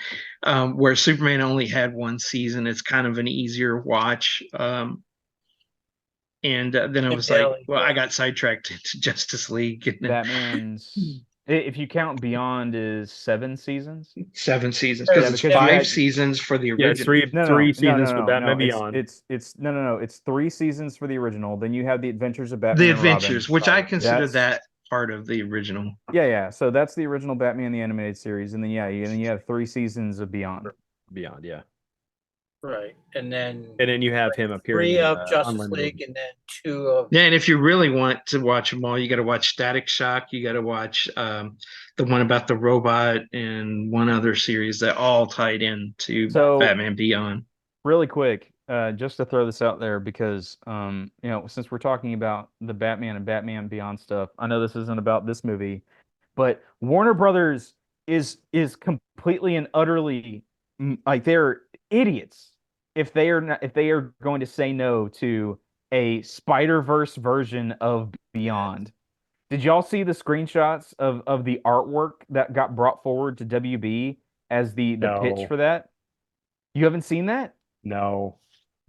where Superman only had one season. It's kind of an easier watch. And then I And was like, barely, well, yeah. I got sidetracked into Justice League. And then Batman's. If you count Beyond, is 7 seasons. 7 seasons Yeah, because it's because you 5 had- seasons for the Yeah, original. it's three No, three no, seasons no, for no, Batman no, Beyond. It's no. It's 3 seasons for the original. Then you have the Adventures of Batman. The and Robin. Adventures, which I consider That's- that part of the original. Yeah. So that's the original Batman the animated series, and then you have 3 seasons of Beyond. Beyond, yeah. Right. And then And then you have him appearing 3 in, of Justice Unlimited. League and then 2 of Yeah, and if you really want to watch them all, you got to watch Static Shock. You got to watch the one about the robot and one other series that all tied in to So- Batman Beyond. Really quick, just to throw this out there, because since we're talking about the Batman and Batman Beyond stuff, I know this isn't about this movie, but Warner Brothers is completely and utterly like, they're idiots if they are going to say no to a Spider-Verse version of Beyond. Did y'all see the screenshots of the artwork that got brought forward to WB as the No. pitch for that? You haven't seen that? No.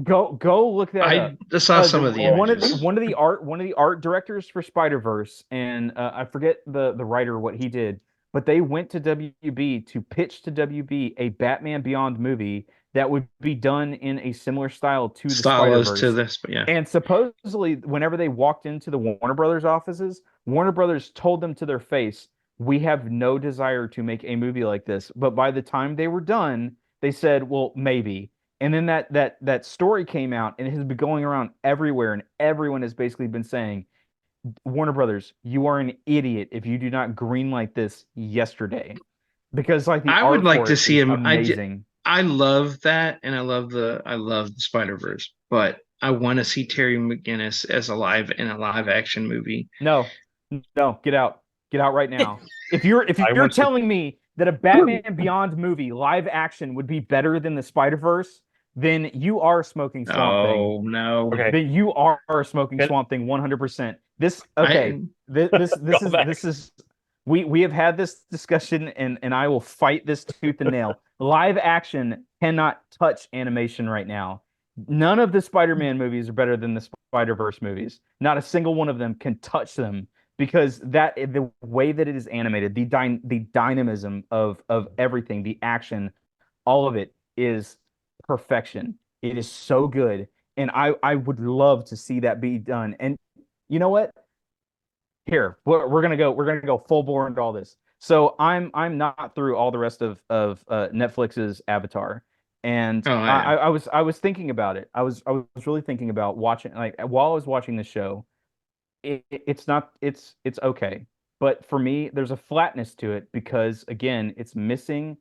Go look that up. I saw some of the one images. of the art directors for Spider-Verse, and I forget the writer what he did, but they went to WB to pitch to WB a Batman Beyond movie that would be done in a similar style to the Styles Spider-Verse. to this, but yeah. And supposedly, whenever they walked into the Warner Brothers offices, Warner Brothers told them to their face, "We have no desire to make a movie like this." But by the time they were done, they said, "Well, maybe." And then that story came out, and it has been going around everywhere, and everyone has basically been saying, "Warner Brothers, you are an idiot if you do not greenlight this yesterday," because like the I would art like for to it see is him- amazing. I love that, and I love the Spider-Verse, but I want to see Terry McGinnis as in a live action movie. No, get out right now. If you're I you're want to- telling me that a Batman Beyond movie live action would be better than the Spider-Verse, then you are smoking Swamp Thing. Oh no. Okay. Then you are smoking Can- Swamp Thing 100%. This is we have had this discussion, and I will fight this tooth and nail. Live action cannot touch animation right now. None of the Spider-Man movies are better than the Spider-Verse movies. Not a single one of them can touch them because the way that it is animated, the dynamism of everything, the action, all of it is perfection. It is so good, and I would love to see that be done. And you know what? Here, we're gonna go full bore into all this. So I'm not through all the rest of Netflix's Avatar, and Oh, I am. I was thinking about it. I was really thinking about watching, like, while I was watching the show. It's not it's okay, but for me, there's a flatness to it because again, it's missing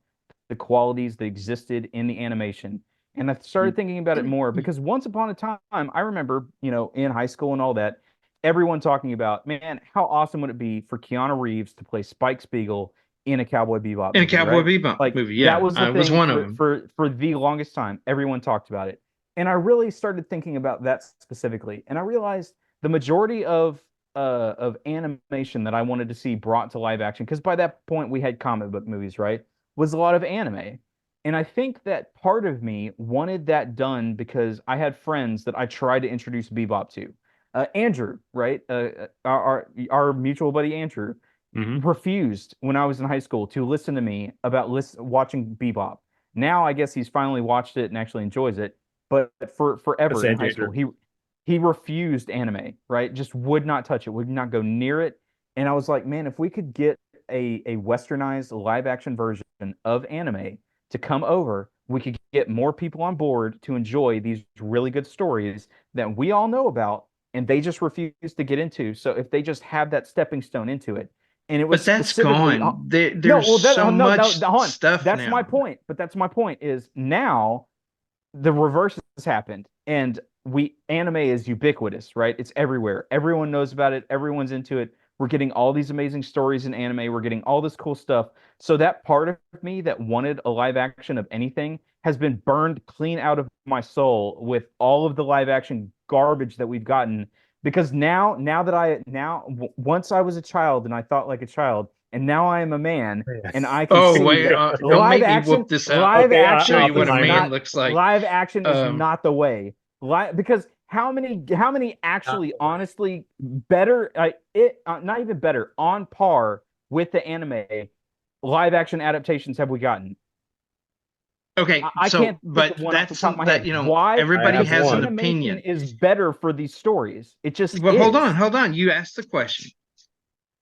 the qualities that existed in the animation. And I started thinking about it more because once upon a time, I remember, in high school and all that, everyone talking about, man, how awesome would it be for Keanu Reeves to play Spike Spiegel in a Cowboy Bebop In a movie, Cowboy right? Bebop Like movie, that yeah, was the I was thing one of for them. for the longest time. Everyone talked about it. And I really started thinking about that specifically. And I realized the majority of animation that I wanted to see brought to live action, because by that point we had comic book movies, right? Was a lot of anime. And I think that part of me wanted that done because I had friends that I tried to introduce Bebop to. Andrew, right? Our mutual buddy Andrew Mhm. refused when I was in high school to listen to me about watching Bebop. Now I guess he's finally watched it and actually enjoys it. But for forever in That's high Andrew. school, he refused anime, right? Just would not touch it, would not go near it. And I was like, man, if we could get a westernized live action version of anime to come over, we could get more people on board to enjoy these really good stories that we all know about, and they just refuse to get into. So if they just have that stepping stone into it, and it was But that's specifically, gone. no, There's well, so no, no, much hold on. stuff That's my now. point. But that's my point is now the reverse has happened, and anime is ubiquitous, right? It's everywhere. Everyone knows about it. Everyone's into it. We're getting all these amazing stories in anime. We're getting all this cool stuff. So that part of me that wanted a live action of anything has been burned clean out of my soul with all of the live action garbage that we've gotten. Because now that once I was a child and I thought like a child, and now I am a man and I can Oh, see wait, that don't live make me action whoop this out. live Okay, action Show you what a is Oppenheimer. man not looks like. live action is Um, not the way. Because how many actually honestly better not even better, on par with the anime live action adaptations have we gotten? Okay, I so, can't think but of one off the that's top of my that, head. Why? I everybody have Because the has an one. animation opinion. is better for these stories. It just Well, hold on, is. hold on. You asked the question.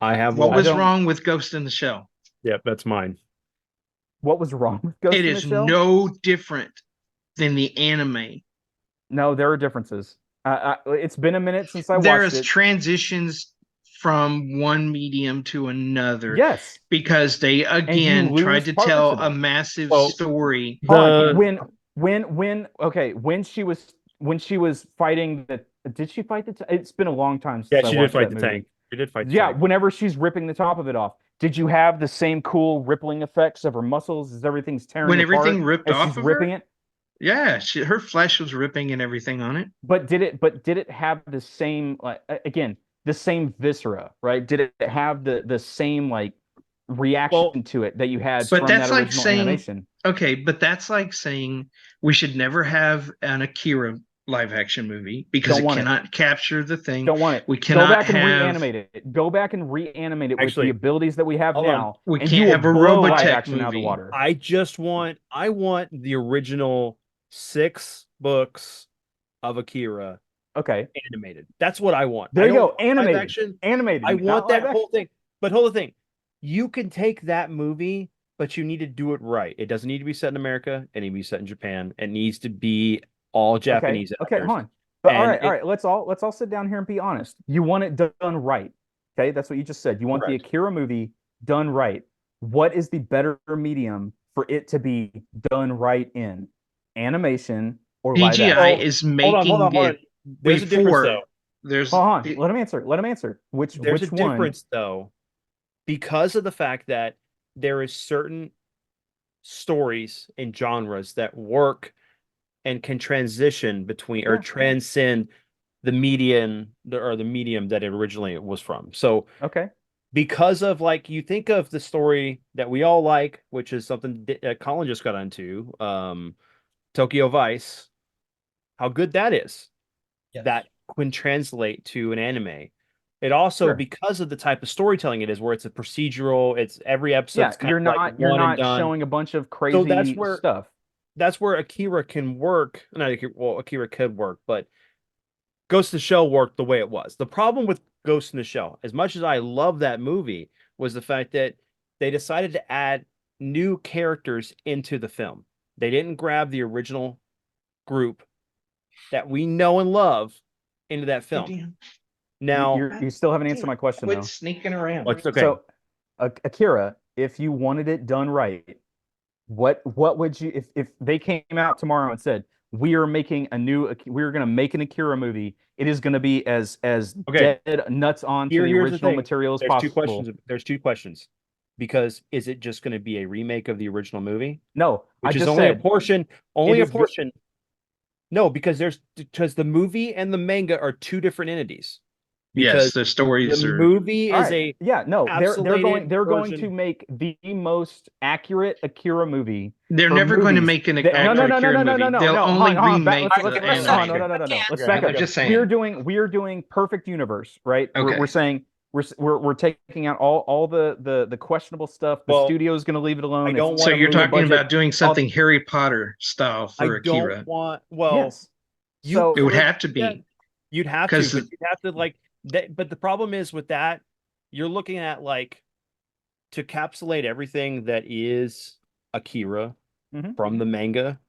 I have What one. was don't- wrong with Ghost in the Shell? Yep, that's mine. What was wrong with Ghost It in the is Shell? no different than the anime. No, there are differences. It's been a minute since I There watched is it. transitions from one medium to another Yes, because they and you again tried lose to parts tell of a it. massive Well, story. Hold on. The When she was fighting the, did she fight it's been a long time yeah, since I she did watched fight that the movie. tank. She did fight the Yeah, tank. whenever she's ripping the top of it off, did you have the same cool rippling effects of her muscles as everything's tearing When apart everything ripped as off she's of ripping her, it? yeah, her flesh was ripping and everything on it. But did it have the same, like, again, the same viscera, right? Did it have the same, like, reaction Well, to it that you had But from that's that like original saying, animation? okay, but that's like saying we should never have an Akira live action movie because Don't it want it. cannot capture the thing. Don't want it. We Go cannot back and have reanimate it. Go back and reanimate it with the Actually, abilities that we have hold on. now, we and can't you will have a blow live Robotech action out of the movie. water. I want the original 6 books of Akira Okay, animated. That's what I want. there I you don't go. want live Animated. action. Animated. I not want live that whole action. thing. But hold the thing. You can take that movie, but you need to do it right. It doesn't need to be set in America. It needs to be set in Japan. It needs to be all Japanese Okay, actors. hold on. But all And right, all right. Let's all sit down here and be honest. You want it done right. Okay, that's what you just said. You want the Correct. Akira movie done right. What is the better medium for it to be done right in? Animation or live CGI action? is Hold on, making it There's a difference before though. there's Hold on. Let him answer. Let him answer. There's Which a one? difference though, because of the fact that there is certain stories and genres that work and can transition between or Yeah. transcend the median or the medium that it originally was from. So Okay. because of, like, you think of the story that we all like, which is something Colin just got into, Tokyo Vice. how good that is. Yes. That can translate to an anime. It also, Sure. because of the type of storytelling it is, where it's a procedural, it's every Yeah, episode's kind you're of like not you're one and not done. showing a bunch of So crazy stuff. that's where Akira can work. Not Akira, well, Akira could work, but Ghost in the Shell worked the way it was. The problem with Ghost in the Shell, as much as I love that movie, was the fact that they decided to add new characters into the film. They didn't grab the original group that we know and love into that film. Now, You still haven't answered my question Quit though. sneaking around. what's okay? So, Akira, if you wanted it done right, what would you if they came out tomorrow and said we're going to make an Akira movie. It is going to be as Okay. dead nuts on to Here's the the original thing. material as There's two possible. questions. There's two questions. Because is it just going to be a remake of the original movie? No, I Which is just only a said portion. Only a is go- portion. No, because the movie and the manga are two different entities. Yes, Because the stories the are. movie all is right. a Yeah, no, they're going version. to make the most accurate Akira movie. They're for never going to movies make an that- no, no, accurate no, no, Akira no, no, movie. no, no, They'll no. only Hold on, remake let's the let's no, say- no, no, animation. no, no, no. Let's Okay, back I'm up. just saying. We're doing perfect universe, right? Okay. We're saying we're taking out all the questionable stuff. The Well, studio's going to leave it alone. I don't It's So wanna you're ruin the talking budget. about doing something Harry Potter style I for Akira. don't want. Well, Yes. you So It would could- have to be. yeah, you'd have to, 'Cause but you'd have to like that. But the problem is with that, you're looking at like to capsulate everything that is Akira Mhm. from the manga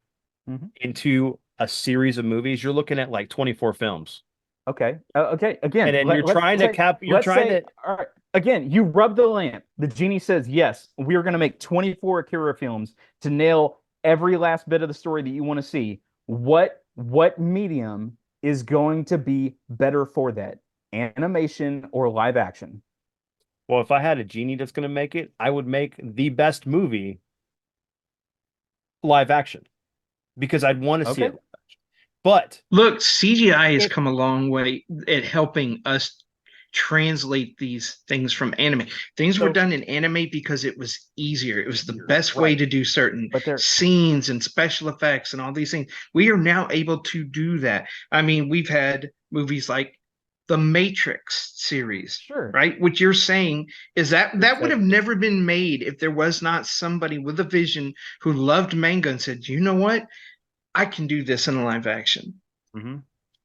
Mhm. into a series of movies. You're looking at like 24 films, okay, okay. Again, and then you're let's trying to say- cap. You're let's trying say, to. all right, again, you rub the lamp. The genie says, yes, we're going to make 24 Akira films to nail every last bit of the story that you want to see. What medium is going to be better for that? Animation or live action? Well, if I had a genie that's going to make it, I would make the best movie live action because I'd want to see Okay. it. But Look, CGI has It- come a long way at helping us translate these things from anime. Things were So- done in anime because it was easier. It was the Easier, best way right. to do certain But they're scenes and special effects and all these things. We are now able to do that. I mean, we've had movies like the Matrix series, sure. right? What you're saying is that would have Exactly. never been made if there was not somebody with a vision who loved manga and said, you know what? I can do this in a live action.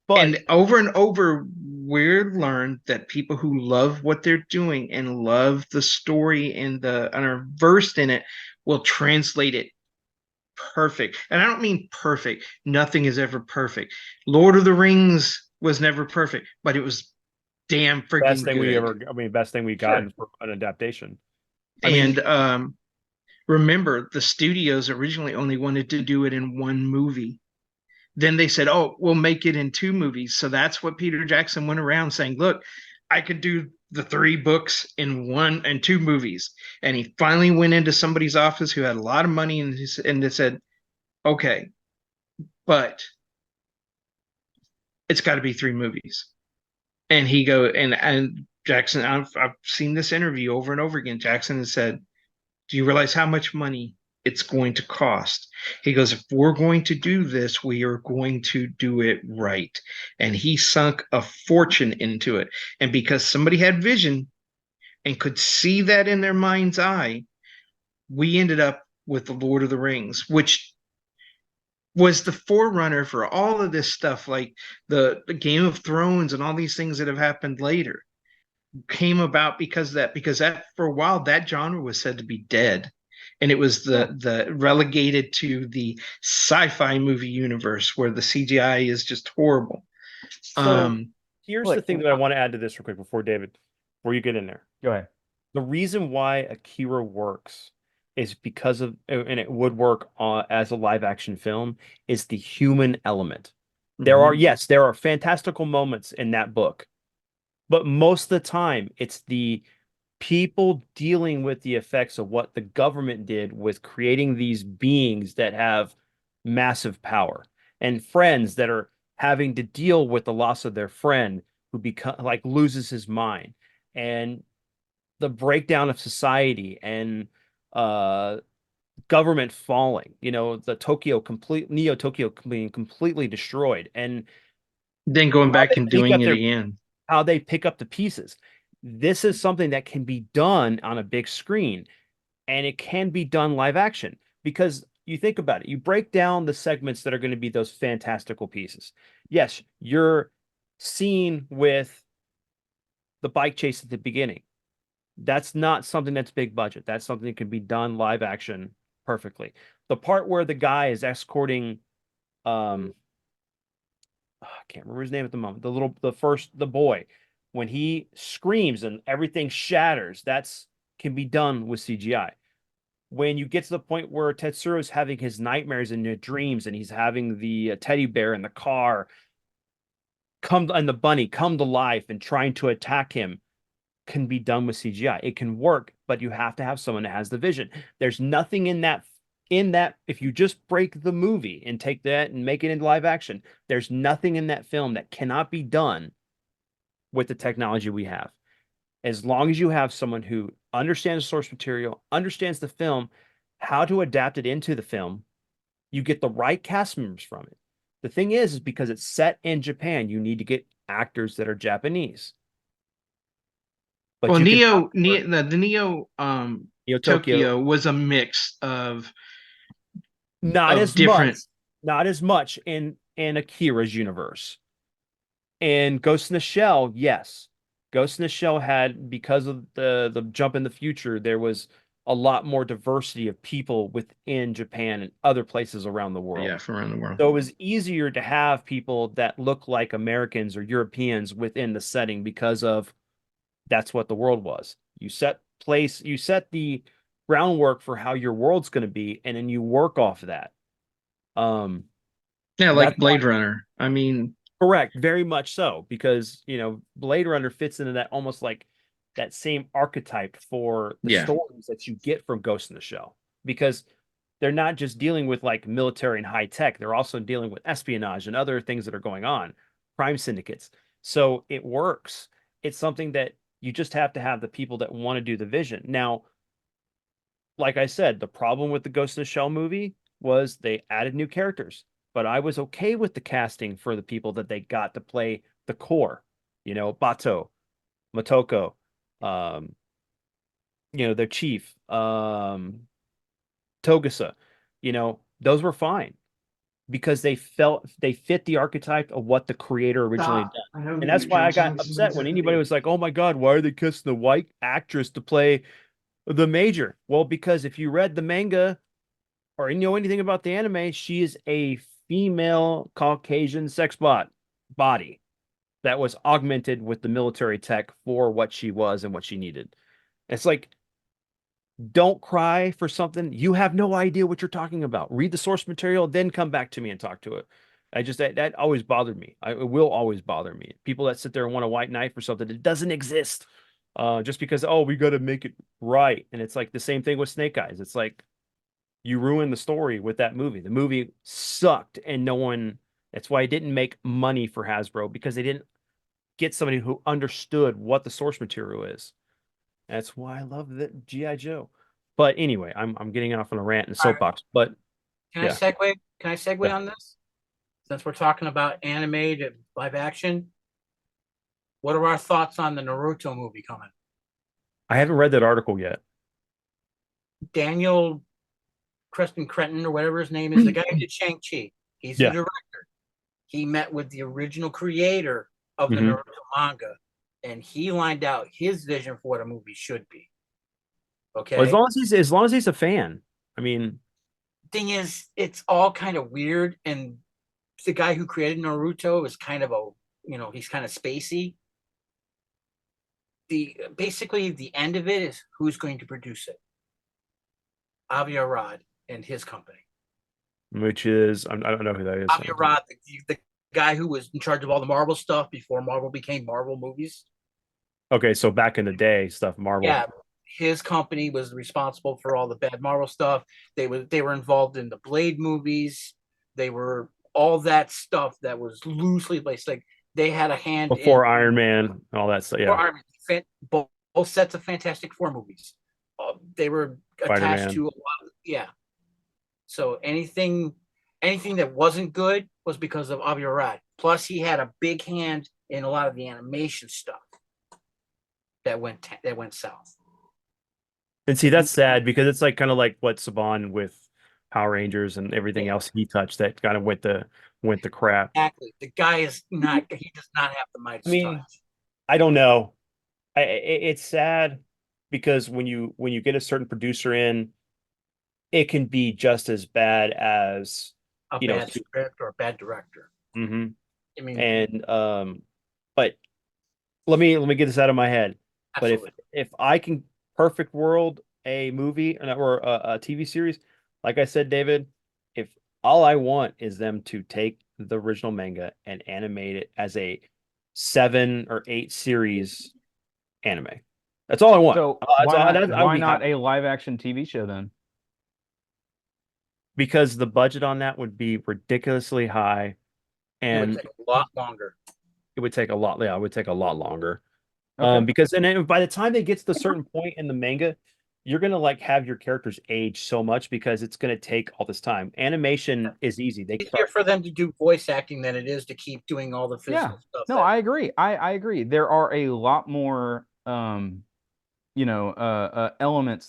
but And over, we're learned that people who love what they're doing and love the story and are versed in it will translate it perfect. And I don't mean perfect. Nothing is ever perfect. Lord of the Rings was never perfect, but it was damn freaking best thing good. we ever. I mean, best thing we got Sure. for an adaptation. I mean- And remember, the studios originally only wanted to do it in one movie. Then they said, oh, we'll make it in two movies. So that's what Peter Jackson went around saying, look, I could do the 3 books in 1 and 2 movies. And he finally went into somebody's office who had a lot of money and they said, okay, but it's got to be 3 movies. And he and Jackson, I've seen this interview over and over again. Jackson has said, do you realize how much money it's going to cost? He goes, if we're going to do this, we are going to do it right. And he sunk a fortune into it. And because somebody had vision and could see that in their mind's eye, we ended up with the Lord of the Rings, which was the forerunner for all of this stuff, like the Game of Thrones and all these things that have happened later came about because that for a while that genre was said to be dead, and it was the relegated to the sci-fi movie universe where the CGI is just horrible. So here's the look, thing that I want to add to this real quick before you get in there. Go ahead. The reason why Akira works is because of, and it would work as a live action film, is the human element. There are fantastical moments in that book, but most of the time it's the people dealing with the effects of what the government did with creating these beings that have massive power, and friends that are having to deal with the loss of their friend who loses his mind, and the breakdown of society, and government falling, the Neo Tokyo being completely destroyed, and Then going how back they and pick doing up it their again. how they pick up the pieces. This is something that can be done on a big screen, and it can be done live action because you think about it. You break down the segments that are going to be those fantastical pieces. Yes, you're scene with the bike chase at the beginning. That's not something that's big budget. That's something that can be done live action perfectly. The part where the guy is escorting, I can't remember his name at the moment. The boy, when he screams and everything shatters, that's can be done with CGI. When you get to the point where Tetsuro's having his nightmares and his dreams, and he's having the teddy bear in the car and the bunny come to life and trying to attack him, can be done with CGI. It can work, but you have to have someone that has the vision. There's nothing in that if you just break the movie and take that and make it into live action, there's nothing in that film that cannot be done with the technology we have. As long as you have someone who understands the source material, understands the film, how to adapt it into the film, you get the right cast members from it. The thing is because it's set in Japan, you need to get actors that are Japanese. But Well, you can The Neo Tokyo, Tokyo was a mix of not as much, different. not as much in Akira's universe. And Ghost in the Shell, yes. Ghost in the Shell had, because of the jump in the future, there was a lot more diversity of people within Japan and other places around the world. Yeah, from around the world. So it was easier to have people that look like Americans or Europeans within the setting because of that's what the world was. You set the groundwork for how your world's going to be, and then you work off of that. Yeah, like That's Blade Runner. I mean, correct, very much so, because Blade Runner fits into that almost like that same archetype for the yeah, stories that you get from Ghost in the Shell, because they're not just dealing with like military and high tech, they're also dealing with espionage and other things that are going on, crime syndicates. So it works. It's something that you just have to have the people that want to do the vision. Now, like I said, the problem with the Ghost in the Shell movie was they added new characters, but I was okay with the casting for the people that they got to play the core, Bato, Motoko, um, their chief, Togusa, those were fine because they fit the archetype of what the creator originally did. And that's why I got upset when anybody was like, "Oh my God, why are they kissing the white actress to play the Major?" Well, because if you read the manga or you know anything about the anime, she is a female Caucasian sex body that was augmented with the military tech for what she was and what she needed. It's like, don't cry for something you have no idea what you're talking about. Read the source material, then come back to me and talk to it. That always bothered me. It will always bother me. People that sit there and want a white knight for something that doesn't exist, just because we got to make it right. And it's like the same thing with Snake Eyes. It's like you ruined the story with that movie. The movie sucked, and no one. That's why it didn't make money for Hasbro, because they didn't get somebody who understood what the source material is. That's why I love the GI Joe. But anyway, I'm getting off on a rant and All right. soapbox. But Can yeah. I segue? Can I segue Yeah. on this? Since we're talking about animated live action, what are our thoughts on the Naruto movie coming? I haven't read that article yet. Daniel Creston Crenton or whatever his name is, the guy who did Shang-Chi. He's the Yeah. director. He met with the original creator of the Mhm. Naruto manga, and he lined out his vision for what a movie should be. Okay. Well, as long as he's a fan. I mean, Thing is, it's all kind of weird, and the guy who created Naruto is kind of he's kind of spacey. Basically the end of it is who's going to produce it. Avi Arad and his company. which is I don't know who that is. Avi Arad, the guy who was in charge of all the Marvel stuff before Marvel became Marvel movies. Okay, so back in the day, stuff Marvel. Yeah, his company was responsible for all the bad Marvel stuff. They were involved in the Blade movies. They were all that stuff that was loosely based. Like they had a hand Before in Iron Man, all that stuff. Yeah, Iron Man, both sets of Fantastic Four movies. They were attached Spider-Man. to a lot. Yeah, So anything that wasn't good was because of Avi Arad. Plus, he had a big hand in a lot of the animation stuff that went south. And see, that's sad because it's like kind of like what Saban with Power Rangers and everything else he touched that kind of went the crap. Exactly. The guy is not. He does not have the Midas I mean, touch. I don't know. It's sad because when you get a certain producer in, it can be just as bad as A you know. bad script or a bad director. hmm I mean, And but let me get this out of my head. But absolutely. if I can perfect world a movie or a TV series, like I said, David, if all I want is them to take the original manga and animate it as a 7 or 8 series anime. That's all I want. So That's all, I would why be not happy a live action TV show then? because the budget on that would be ridiculously high, It would and take a lot longer. it would take a lot. Yeah, it would take a lot longer. Okay. Because and then by the time they get to the certain point in the manga, you're gonna like have your characters age so much because it's gonna take all this time. Animation is easy. They It's start. easier for them to do voice acting than it is to keep doing all the physical stuff. No, I agree. I agree. There are a lot more elements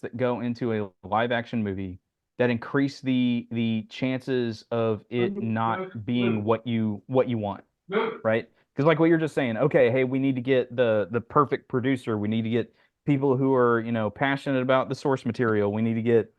that go into a live action movie that increase the chances of it not being what you want, right? Because like what you're just saying, okay, hey, we need to get the perfect producer. We need to get people who are, passionate about the source material. We need to get,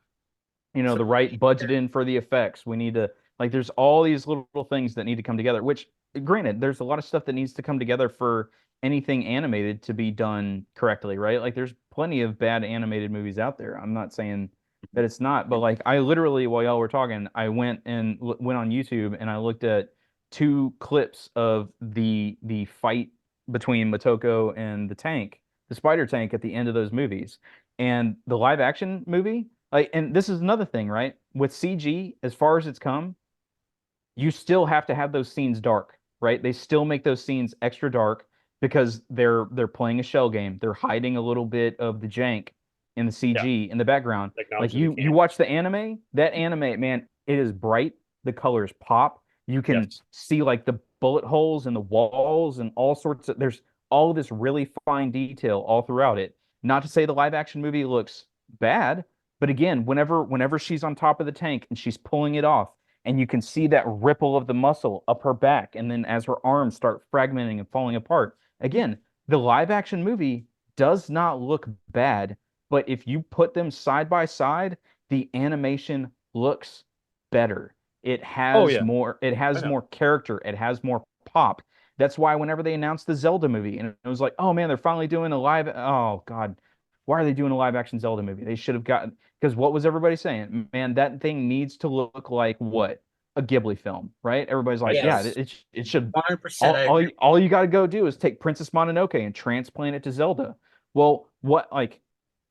the right budget in for the effects. We need to like there's all these little things that need to come together, which granted, there's a lot of stuff that needs to come together for anything animated to be done correctly, right? Like there's plenty of bad animated movies out there. I'm not saying that it's not, but like I literally while y'all were talking, I went on YouTube and I looked at 2 clips of the fight between Motoko and the tank, the spider tank at the end of those movies. And the live action movie, like, and this is another thing, right? With CG, as far as it's come, you still have to have those scenes dark, right? They still make those scenes extra dark because they're playing a shell game. They're hiding a little bit of the jank in the CG in the background. Like Technology you watch the anime, that anime, man, it is bright. The colors pop. You can Yes. see like the bullet holes in the walls and all sorts of there's all of this really fine detail all throughout it. Not to say the live action movie looks bad, but again, whenever she's on top of the tank and she's pulling it off, and you can see that ripple of the muscle up her back, and then as her arms start fragmenting and falling apart. Again, the live action movie does not look bad, but if you put them side by side, the animation looks better. It Oh has yeah. more, it I has know. more character, it has more pop. That's why whenever they announced the Zelda movie, and it was like, oh man, they're finally doing a live, oh God, why are they doing a live action Zelda movie? They should have gotten, because what was everybody saying? Man, that thing needs to look like what? A Ghibli film, right? Everybody's like, yeah, Yes. it should. 100%. All you got to go do is take Princess Mononoke and transplant it to Zelda. Well, what like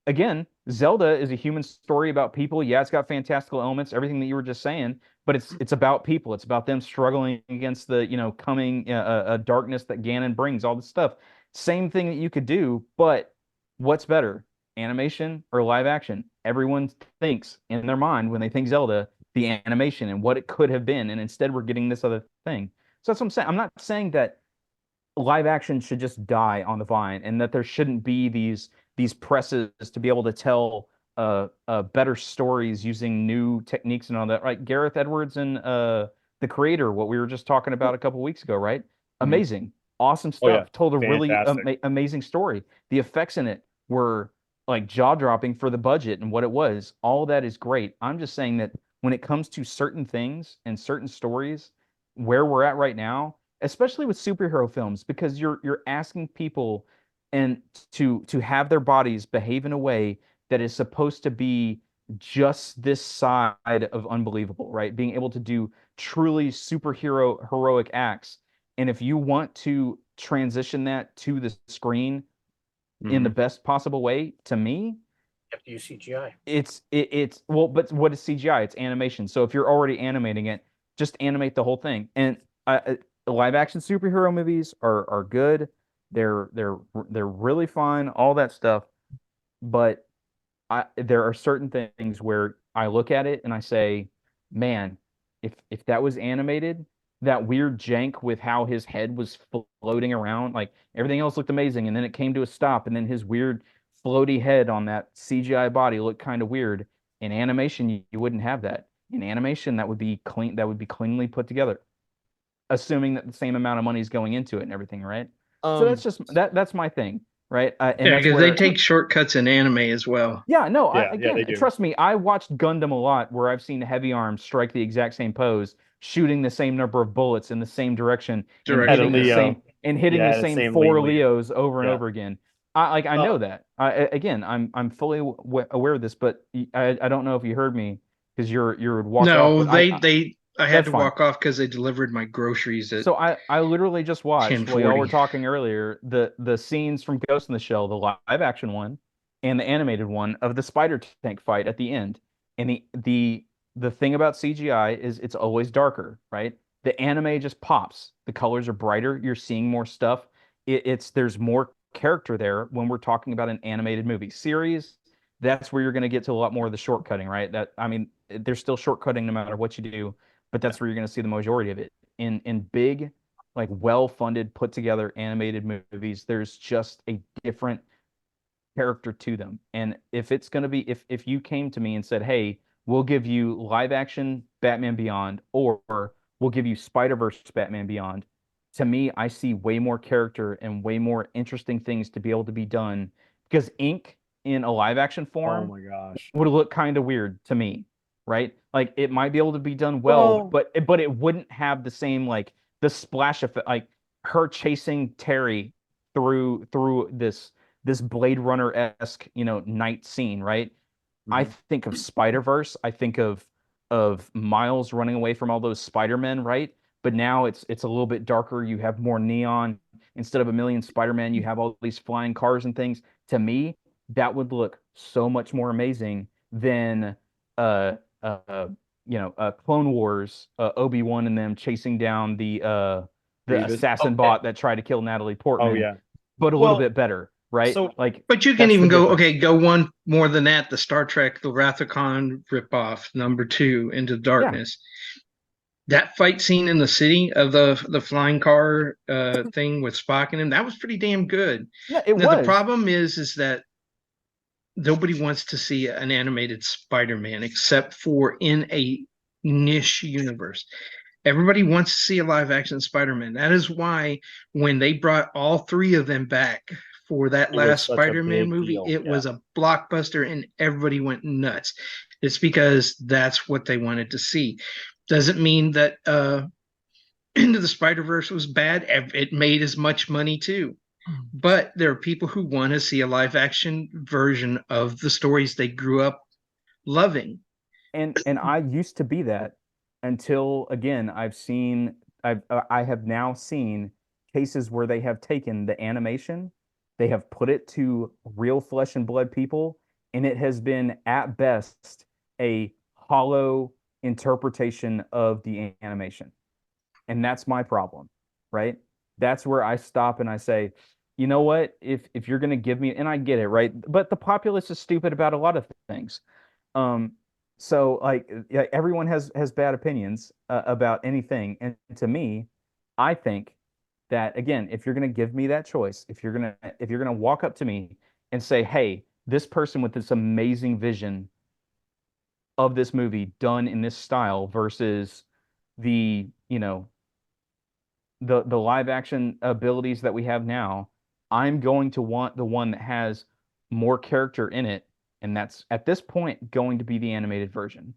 again, Zelda is a human story about people. Yeah, it's got fantastical elements, everything that you were just saying, but it's about people. It's about them struggling against the coming darkness that Ganon brings. All this stuff. Same thing that you could do, but what's better, animation or live action? Everyone thinks in their mind when they think Zelda, the animation and what it could have been, and instead we're getting this other thing. So that's what I'm saying. I'm not saying that live action should just die on the vine and that there shouldn't be these presses to be able to tell better stories using new techniques and all that. Right, Gareth Edwards and the creator, what we were just talking about a couple weeks ago, right? Amazing, awesome Oh yeah. stuff. Told a really Fantastic. amazing story. The effects in it were like jaw dropping for the budget and what it was. All that is great. I'm just saying that when it comes to certain things and certain stories, where we're at right now, especially with superhero films, because you're asking people and to have their bodies behave in a way that is supposed to be just this side of unbelievable, right? Being able to do truly superhero heroic acts. And if you want to transition that to the screen in the Mhm. best possible way, to me, You have to use CGI. it's well, but what is CGI? It's animation. So if you're already animating it, just animate the whole thing. And live action superhero movies are good. They're really fun, all that stuff. But there are certain things where I look at it and I say, man, if that was animated, that weird jank with how his head was floating around, like everything else looked amazing, and then it came to a stop, and then his weird floaty head on that CGI body looked kind of weird. In animation, you wouldn't have that. In animation, that would be clean. That would be cleanly put together, assuming that the same amount of money is going into it and everything, right? So that's just that's my thing, right? And Yeah, that's because they where take shortcuts in anime as well. yeah, no, Yeah, yeah, again, they do. trust me, I watched Gundam a lot where I've seen heavy arms strike the exact same pose, shooting the same number of bullets in the same direction and Direction. Had a hitting the Leo. same Yeah, had the same same four lead Leo. Leos over and Yeah. over again. I know that. Again, I'm fully aware of this, but I don't know if you heard me because you're walked off, No, but I had that's to fine. walk off because they delivered my groceries at So I literally just watched while y'all were 10:40. talking earlier the scenes from Ghost in the Shell, the live action one and the animated one of the spider tank fight at the end. And the thing about CGI is it's always darker, right? The anime just pops. The colors are brighter. You're seeing more stuff. It's there's more character there when we're talking about an animated movie series. That's where you're going to get to a lot more of the shortcutting, right? That I mean, there's still shortcutting no matter what you do, but that's where you're going to see the majority of it in big, like well-funded, put together animated movies. There's just a different character to them. And if it's going to be if you came to me and said, "Hey, we'll give you live action Batman Beyond or we'll give you Spider-Verse Batman Beyond." To me, I see way more character and way more interesting things to be able to be done because ink in a live action Oh form my gosh. would look kind of weird to me, right? Like it might be able to be done Well- but it wouldn't have the same like the splash effect, like her chasing Terry through this Blade Runner-esque, night scene, right? I think of Spider-Verse. I think of Miles running away from all those Spider-Men, right? But now it's a little bit darker. You have more neon. Instead of a million Spider-Man, you have all these flying cars and things. To me, that would look so much more amazing than uh Clone Wars, Obi-Wan and them chasing down the Grievous. assassin Okay. bot that tried to kill Natalie Portman. Oh yeah. But a Well, little bit better, right? so- Like But you can that's the even go, difference. okay, go one more than that. The Star Trek, the Wrath of Khan ripoff, #2, Into Darkness. That fight scene in the city of the flying car thing with Spock in him, that was pretty damn good. Yeah, it Now, was. the problem is that nobody wants to see an animated Spider-Man except for in a niche universe. Everybody wants to see a live action Spider-Man. That is why when they brought all three of them back for that It was last such a Spider-Man big movie, deal, it yeah. was a blockbuster and everybody went nuts. It's because that's what they wanted to see. Doesn't mean that Into the Spider-Verse was bad. It made as much money too. But there are people who want to see a live action version of the stories they grew up loving. And I used to be that until again I have now seen cases where they have taken the animation, they have put it to real flesh and blood people, and it has been at best a hollow interpretation of the animation. And that's my problem, right? That's where I stop and I say, you know what? If you're gonna give me, and I get it, right? But the populace is stupid about a lot of things. Um, so like yeah, everyone has bad opinions about anything, and to me, I think that again, if you're gonna give me that choice, if you're gonna walk up to me and say, hey, this person with this amazing vision of this movie done in this style versus the the live action abilities that we have now, I'm going to want the one that has more character in it, and that's at this point going to be the animated version.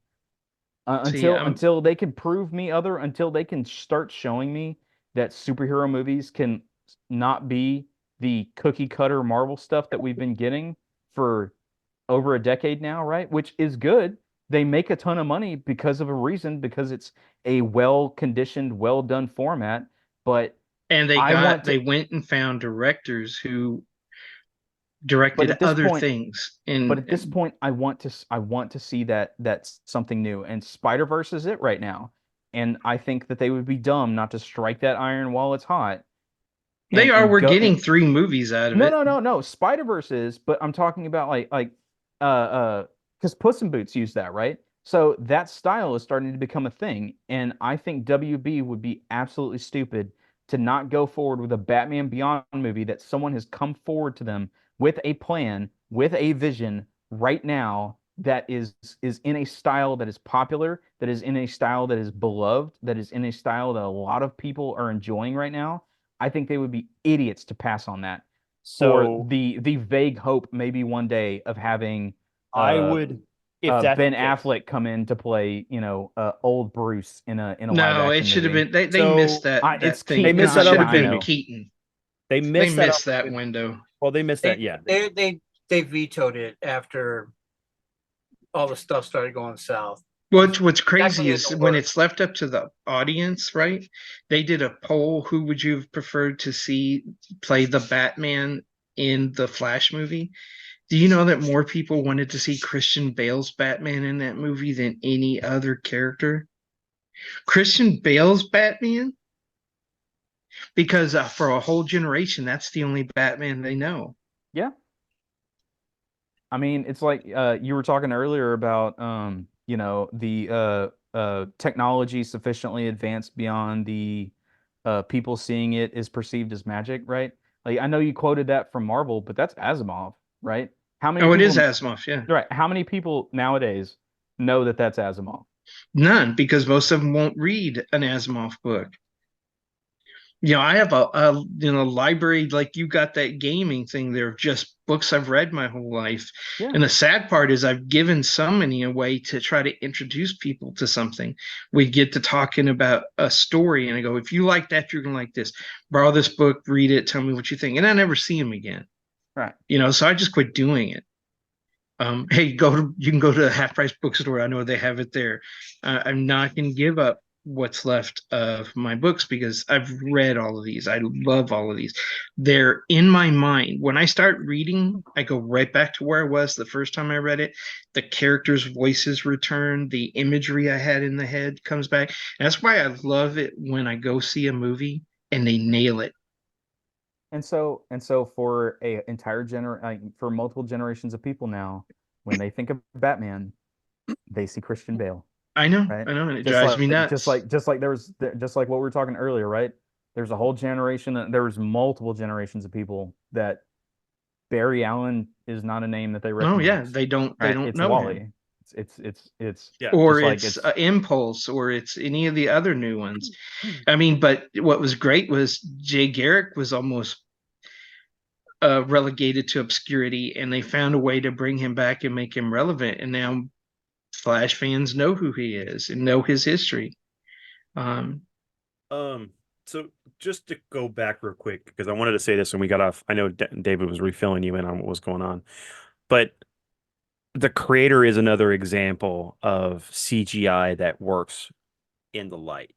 See, Until they can prove me other, until they can start showing me that superhero movies can not be the cookie cutter Marvel stuff that we've been getting for over a decade now, right? Which is good. They make a ton of money because of a reason, because it's a well conditioned, well done format. But And they went and found directors who directed at this other point- things. but at this point, I want to see that's something new. And Spider-Verse is it right now. And I think that they would be dumb not to strike that iron while it's hot. we're go- getting 3 movies out of it. No. Spider-Verse is, but I'm talking about like because Puss in Boots used that, right? So that style is starting to become a thing, and I think WB would be absolutely stupid to not go forward with a Batman Beyond movie that someone has come forward to them with a plan, with a vision right now that is in a style that is popular, that is in a style that is beloved, that is in a style that a lot of people are enjoying right now. I think they would be idiots to pass on that for So the vague hope maybe one day of having I uh would, if that's Ben the case. Affleck come in to play, old Bruce in a live No, it action should have movie. been they So, missed that It's thing. They Keaton. missed It that should have opportunity. been Keaton. They They missed that missed that opportunity. window. Well, they missed that. Yeah. They vetoed it after all the stuff started going south. What's crazy Actually, is in the when works. it's left up to the audience, right? They did a poll. Who would you have preferred to see play the Batman in the Flash movie? Do you know that more people wanted to see Christian Bale's Batman in that movie than any other character? Christian Bale's Batman? Because for a whole generation, that's the only Batman they know. Yeah. I mean, it's like you were talking earlier about the technology sufficiently advanced beyond the people seeing it is perceived as magic, right? Like I know you quoted that from Marvel, but that's Asimov, right? How many Oh, it is people, Asimov, yeah. right? How many people nowadays know that that's Asimov? None, because most of them won't read an Asimov book. I have a library like you got that gaming thing there of just books I've read my whole life. Yeah. And the sad part is I've given so many away to try to introduce people to something. We get to talking about a story and I go, if you like that, you're gonna like this. Borrow this book, read it, tell me what you think. And I never see them again. Right. So I just quit doing it. Hey, you can go to the half price bookstore. I know they have it there. I'm not gonna give up what's left of my books because I've read all of these. I love all of these. They're in my mind. When I start reading, I go right back to where I was the first time I read it. The characters' voices return. The imagery I had in the head comes back. And that's why I love it when I go see a movie and they nail it. And so for for multiple generations of people now, when they think of Batman, they see Christian Bale. I know, Right. and it Just drives like, me nuts. just like what we were talking earlier, right? There's a whole generation, there was multiple generations of people that Barry Allen is not a name that they Oh yeah, recognize. they don't Right? know It's him. Wally. It's Yeah. Or just like it's Impulse, or it's any of the other new ones. I mean, but what was great was Jay Garrick was almost relegated to obscurity, and they found a way to bring him back and make him relevant. And now Flash fans know who he is and know his history. So just to go back real quick, because I wanted to say this when we got off. I know David was refilling you in on what was going on, but the creator is another example of CGI that works in the light,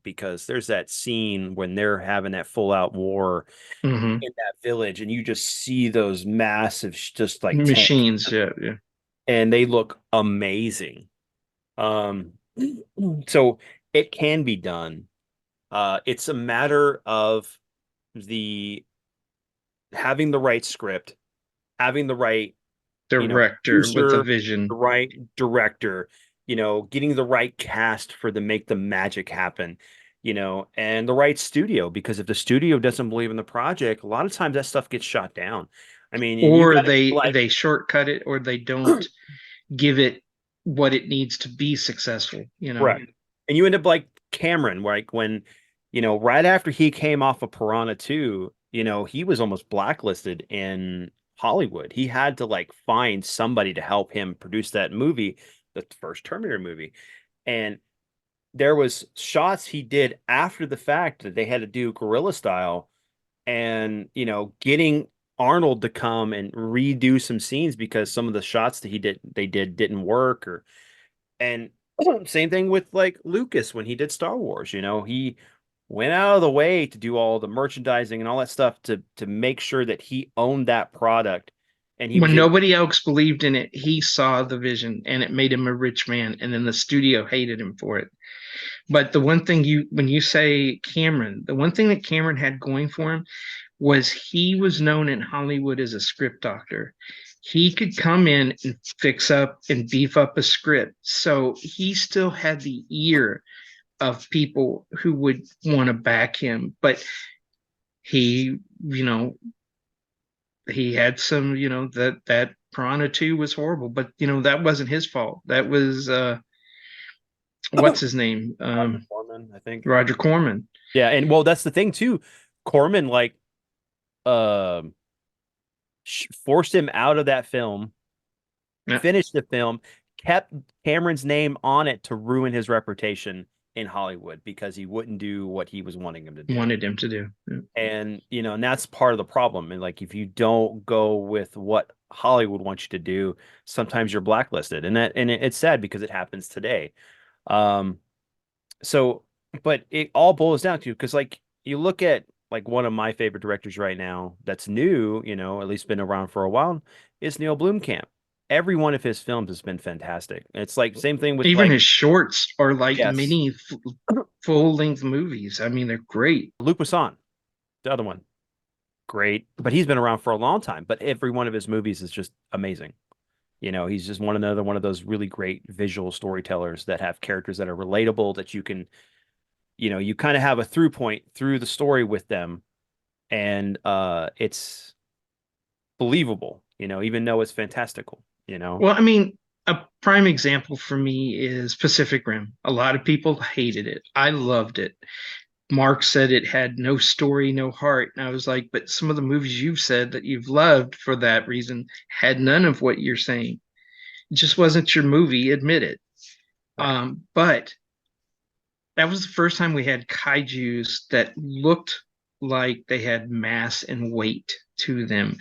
because there's that scene when they're having that full out war Mhm. in that village, and you just see those massive, just like Machines, tanks, yeah. and they look amazing. So it can be done. It's a matter of having the right script, having the right Director with a producer, vision. the right director, getting the right cast to make the magic happen, and the right studio. Because if the studio doesn't believe in the project, a lot of times that stuff gets shot down. I mean, you Or gotta they shortcut it, or they don't give it what it needs to be successful. right. And you end up like Cameron, like when, right after he came off of Piranha 2, he was almost blacklisted in Hollywood. He had to like find somebody to help him produce that movie, the first Terminator movie. And there was shots he did after the fact that they had to do guerrilla style, and, getting Arnold to come and redo some scenes because some of the shots that they did didn't work. And same thing with like Lucas when he did Star Wars. He went out of the way to do all the merchandising and all that stuff to make sure that he owned that product. And he was When nobody else believed in it, he saw the vision and it made him a rich man. And then the studio hated him for it. But the one thing when you say Cameron, the one thing that Cameron had going for him was he was known in Hollywood as a script doctor. he could come in and fix up and beef up a script. So he still had the ear of people who would want to back him. But he, he had some, that Piranha 2 was horrible, but that wasn't his fault. That was what's his name? Roger Corman, I think. Roger Corman. Yeah, and well, that's the thing too. Corman forced him out of that film, Yeah. finished the film, kept Cameron's name on it to ruin his reputation in Hollywood because he wouldn't do what he was wanting him to do. Wanted him to do. Yeah. And and that's part of the problem. And like if you don't go with what Hollywood wants you to do, sometimes you're blacklisted. And it's sad because it happens today. But it all boils down to, because like you look at like one of my favorite directors right now that's new, at least been around for a while, is Neil Blomkamp. Every one of his films has been fantastic. It's like same thing with even his shorts are like Yes. mini full-length movies. I mean, they're great. Luc Besson, the other one. Great. But he's been around for a long time. But every one of his movies is just amazing. He's just another one of those really great visual storytellers that have characters that are relatable, that you can, you kind of have a through point through the story with them. And it's believable, even though it's fantastical, Well, I mean, a prime example for me is Pacific Rim. A lot of people hated it. I loved it. Mark said it had no story, no heart. And I was like, but some of the movies you've said that you've loved for that reason had none of what you're saying. It just wasn't your movie, admit it. But that was the first time we had kaijus that looked like they had mass and weight to them.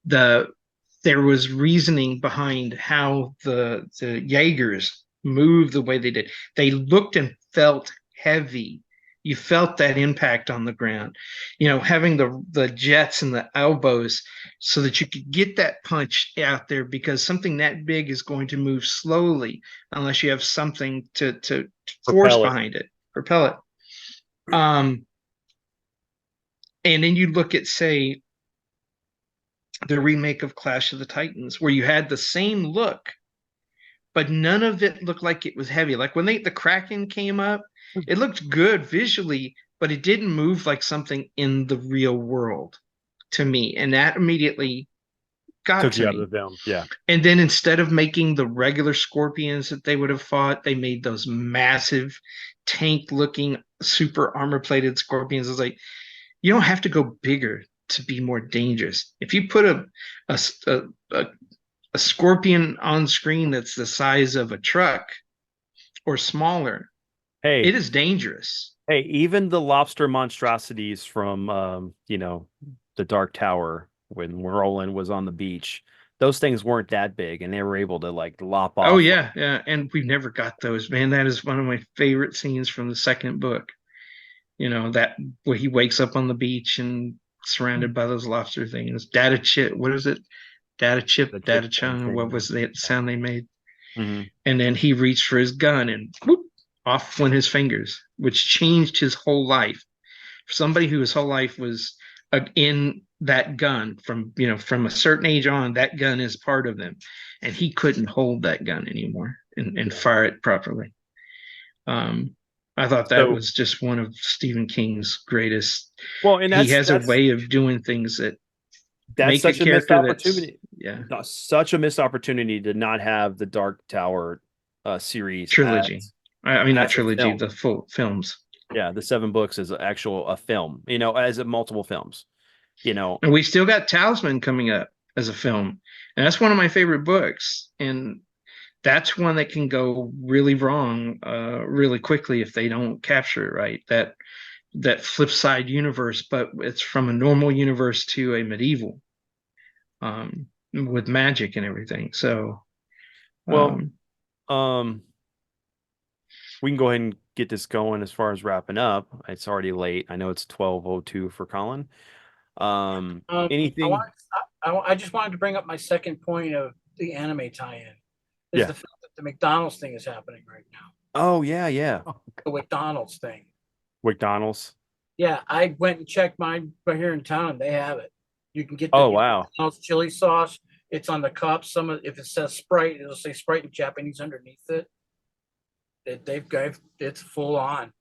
There was reasoning behind how the Jaegers moved the way they did. They looked and felt heavy. You felt that impact on the ground. Having the jets and the elbows so that you could get that punch out there, because something that big is going to move slowly unless you have something to force behind it, propel it. And then you look at, say, the remake of Clash of the Titans, where you had the same look, but none of it looked like it was heavy. Like when the Kraken came up, it looked good visually, but it didn't move like something in the real world to me. And that immediately got to me. Out of the film. Yeah. And then instead of making the regular scorpions that they would have fought, they made those massive tank-looking, super armor-plated scorpions. I was like, you don't have to go bigger to be more dangerous. If you put a scorpion on screen that's the size of a truck or smaller, Hey, it is dangerous. Hey, even the lobster monstrosities from the Dark Tower when Roland was on the beach, those things weren't that big, and they were able to like lop off. Oh yeah, and we never got those, man. That is one of my favorite scenes from the second book. That where he wakes up on the beach and surrounded by those lobster things. Data chip, what is it? Data chip, data chung. What was the sound they made? Mm-hmm. And then he reached for his gun and whoop, off went his fingers, which changed his whole life. For somebody whose whole life was in that gun, from a certain age on, that gun is part of them, and he couldn't hold that gun anymore and fire it properly. I thought that was just one of Stephen King's greatest. Well, and he has a way of doing things that that's such a missed opportunity. Yeah, such a missed opportunity to not have the Dark Tower series trilogy. Not trilogy, the full films. Yeah, the 7 books is a film, as multiple films, And we still got Talisman coming up as a film. And that's one of my favorite books. And that's one that can go really wrong really quickly if they don't capture it right. That flip side universe, but it's from a normal universe to a medieval with magic and everything. So, we can go ahead and get this going as far as wrapping up. It's already late. I know it's 12:02 for Colin. Anything? I just wanted to bring up my second point of the anime tie-in. Is the fact that the McDonald's thing is happening right now. Oh yeah. The McDonald's thing. McDonald's. Yeah, I went and checked mine right here in town. They have it. You can get wow. McDonald's chili sauce. It's on the cup. If it says Sprite, it'll say Sprite in Japanese underneath it. It's full on.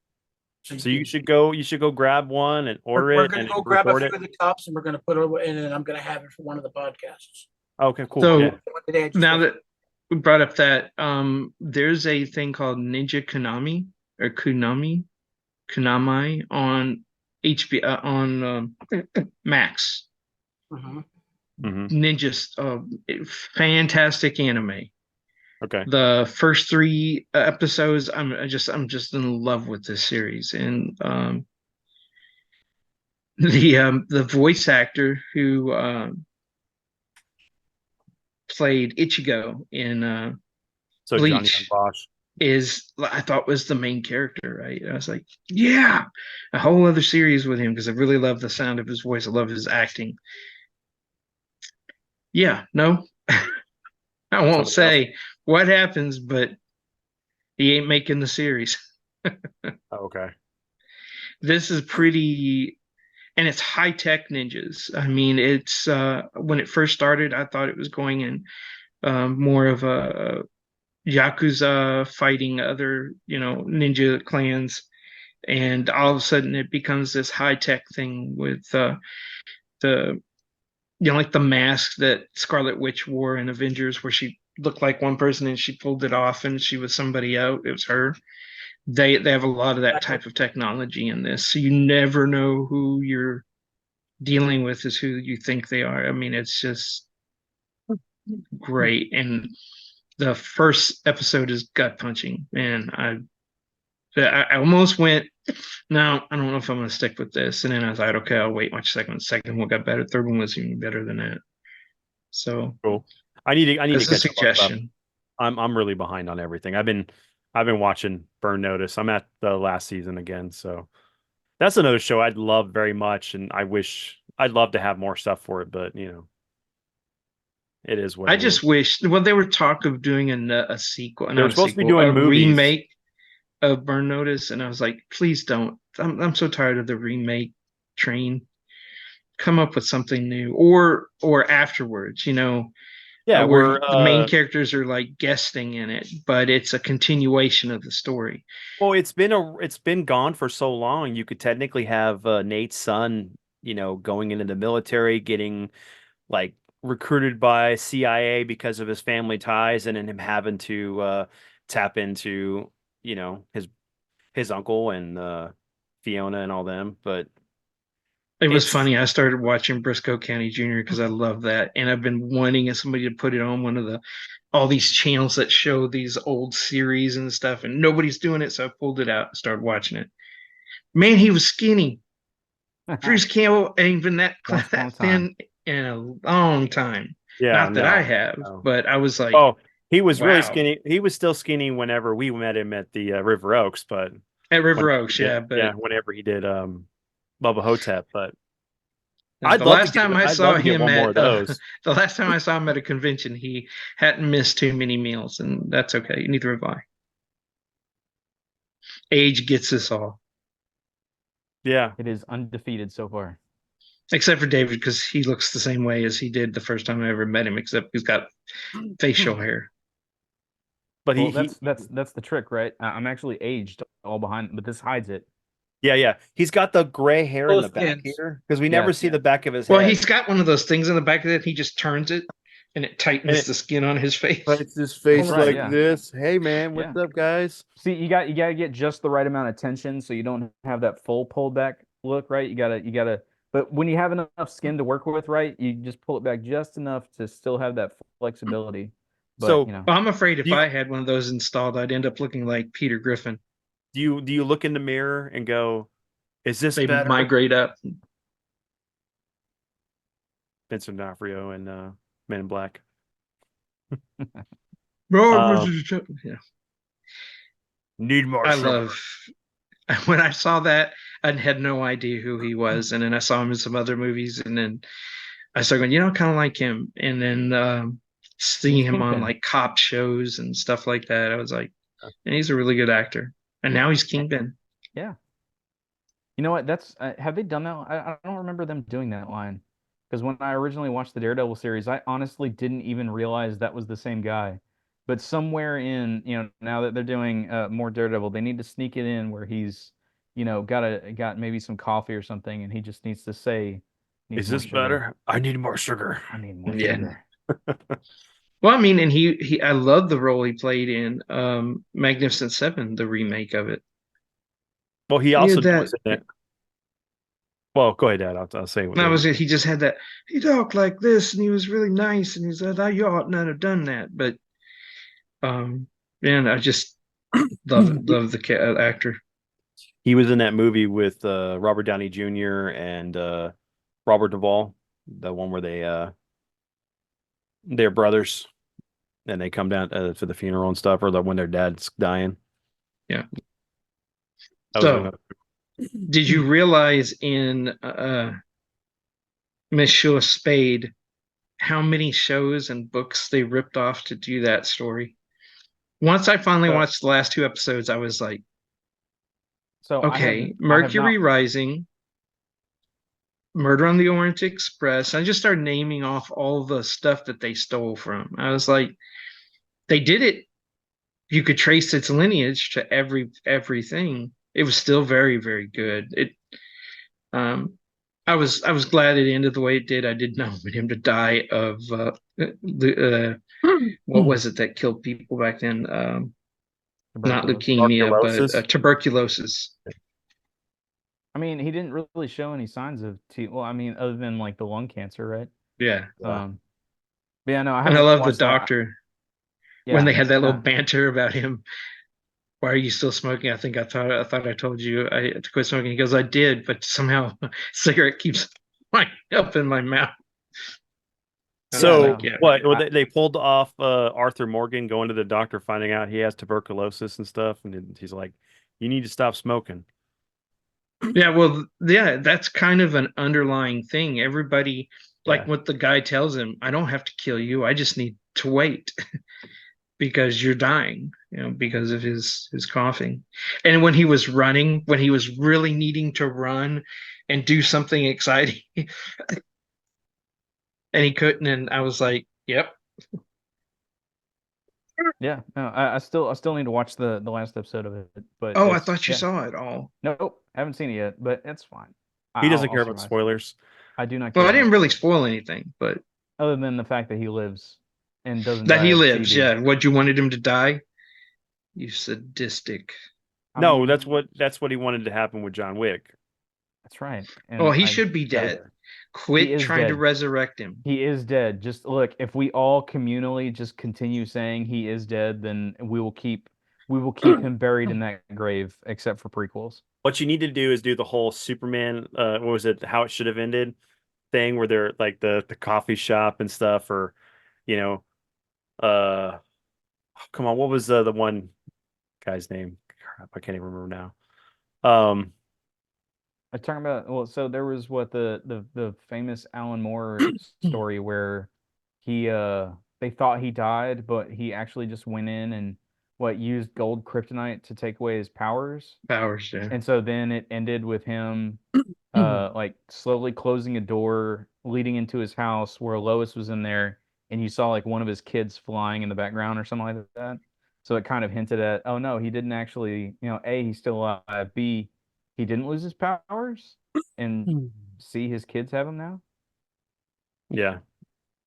So you should go grab one and order We're it gonna and go grab a record few it. of the cups and we're gonna put it away, and then I'm gonna have it for one of the podcasts. Okay, cool. So yeah. Today, I just now that we brought up that, there's a thing called Ninja Konami or Kunami on HBO on Max. Mhm. Ninjas, fantastic anime. Okay. The first 3 episodes, I'm just in love with this series, and the voice actor who played Ichigo in So Johnny Young Bleach Bosch. I thought was the main character, right? I was like, yeah, a whole other series with him because I really love the sound of his voice. I love his acting. Yeah, no, I won't Somebody say what happens, but he ain't making the series. Oh, okay. This is pretty, and it's high tech ninjas. I mean, it's when it first started, I thought it was going in more of a Yakuza fighting other, ninja clans. And all of a sudden it becomes this high tech thing with the, like the mask that Scarlet Witch wore in Avengers, where she looked like one person and she pulled it off and she was somebody else. It was her. They have a lot of that type of technology in this, so you never know who you're dealing with is who you think they are. I mean, it's just great. And the first episode is gut punching, man. I almost went, no, I don't know if I'm going to stick with this. And then I was like, okay, I'll wait. Watch second. Second one got better. Third one was even better than that. So Cool. I need to that's a catch up on stuff. suggestion. I'm really behind on everything. I've been watching Burn Notice. I'm at the last season again, so that's another show I'd love very much, and I'd love to have more stuff for it, but it is what I it just is. wish. Well, they were talk of doing a sequel. They Not were a supposed to be sequel, doing a movies. remake of Burn Notice, and I was like, please don't. I'm so tired of the remake train. Come up with something new, or afterwards. Yeah, where we're the main characters are like guesting in it, but it's a continuation of the story. well, it's been gone for so long. You could technically have Nate's son, going into the military, getting like recruited by CIA because of his family ties, and then him having to tap into, his uncle and Fiona and all them. But It was it's funny. I started watching Briscoe County Jr. because I love that, and I've been wanting somebody to put it on one of all these channels that show these old series and stuff, and nobody's doing it, so I pulled it out and started watching it. Man, he was skinny. Bruce Campbell ain't been that Once upon a thin in a long time. yeah, Not that no, I have, no. but I was like, Oh, he was really wow. skinny. He was still skinny whenever we met him at the River Oaks, but At River whenever Oaks, he did- yeah. But whenever he did Bubba Hotep, but the I'd last time I saw him one more at of those. the last time I saw him at a convention, he hadn't missed too many meals, and that's okay. Neither have I. Age gets us all, Yeah, It is undefeated so far. except for David, because he looks the same way as he did the first time I ever met him, except he's got facial hair. but Well, he that's the trick, right? I'm actually aged all behind, but this hides it. yeah, he's got the gray hair in the Both back skins. here because we never Yes, see yes. the back of his Well, head. he's got one of those things in the back of it. He just turns it, and it tightens And it- the skin on his face. Puts his face Right, like yeah. this. Hey man, what's Yeah. up, guys? See, you got to get just the right amount of tension so you don't have that full pulled back look, right? You gotta. But when you have enough skin to work with, right, you just pull it back just enough to still have that flexibility. But So- you know, Well, I'm afraid if You- I had one of those installed, I'd end up looking like Peter Griffin. Do you look in the mirror and go, "Is this They better?" migrate up. Vincent D'Onofrio and Men in Black. Yeah. Need more. I sugar. love when I saw that, I had no idea who he was, and then I saw him in some other movies, and then I started going, I kind of like him, and then seeing He's him on Kingpin. like cop shows and stuff like that, I was like, and he's a really good actor, and now he's Kingpin. yeah. You know what? That's have they done that? I don't remember them doing that line. Because when I originally watched the Daredevil series, I honestly didn't even realize that was the same guy. But somewhere in, now that they're doing more Daredevil, they need to sneak it in where he's, got maybe some coffee or something, and he just needs to say, needs Is more this sugar. better? I need more sugar. I need more Yeah. sugar. Well, I mean, and he I love the role he played in Magnificent Seven, the remake of it. Well, he Yeah, also that was in it. Well, go ahead, Dad. I'll say what. he just had that. He talked like this, and he was really nice, and he said, "You ought not have done that." But man, I just love the actor. He was in that movie with Robert Downey Jr. and Robert Duvall, the one where they're brothers and they come down for the funeral and stuff, or when their dad's dying. Yeah. That was So, another- did you realize in Monsieur Spade how many shows and books they ripped off to do that story? Once I finally watched the last 2 episodes, I was like, So okay, Mercury Rising, Murder on the Orient Express. I just started naming off all the stuff that they stole from. I was like, they did it. You could trace its lineage to everything. It was still very, very good. I was glad it ended the way it did. I did not want him to die of what was it that killed people back then? Not leukemia, but tuberculosis. I mean, he didn't really show any signs of well, I mean, other than like the lung cancer, right? Yeah. But yeah, no, And I love the doctor when they had that little yeah. banter about him. Why are you still smoking? I thought I told you I had to quit smoking. He goes, I did, but somehow cigarette keeps up in my mouth. So like, yeah. what? Well, they pulled off Arthur Morgan going to the doctor, finding out he has tuberculosis and stuff, and he's like, "You need to stop smoking." Yeah, well, yeah, that's kind of an underlying thing. Everybody, like Yeah. what the guy tells him, I don't have to kill you. I just need to wait because you're dying, because of his coughing. And when he was running, when he was really needing to run and do something exciting, and he couldn't, and I was like, yep. Yeah, no, I still need to watch the last episode of it. But Oh, I thought you saw it all. Nope, haven't seen it yet, but it's fine. He doesn't care I'll about survive. spoilers. I do not care. Well, I about didn't really spoilers, spoil anything, but other than the fact that he lives and doesn't that die he of lives. TB. Yeah, what, you wanted him to die? You sadistic. I No, mean, that's what he wanted to happen with John Wick. that's right. Oh, he should be dead. Quit is trying to dead. resurrect him. He is dead. Just look, if we all communally just continue saying he is dead, then we will keep him buried in that grave, except for prequels. What you need to do is do the whole Superman, what was it, how it should have ended thing, where they're like the coffee shop and stuff, or come on, what was the one guy's name? Crap, I can't even remember now. I'm talking about, so there was the famous Alan Moore story where he they thought he died, but he actually just went in and used gold kryptonite to take away his powers. Powers, yeah. And so then it ended with him like slowly closing a door leading into his house where Lois was in there, and you saw like one of his kids flying in the background or something like that. So it kind of hinted at, oh no, he didn't actually, A, he's still alive, B, he didn't lose his powers, and C, his kids have them now. Yeah.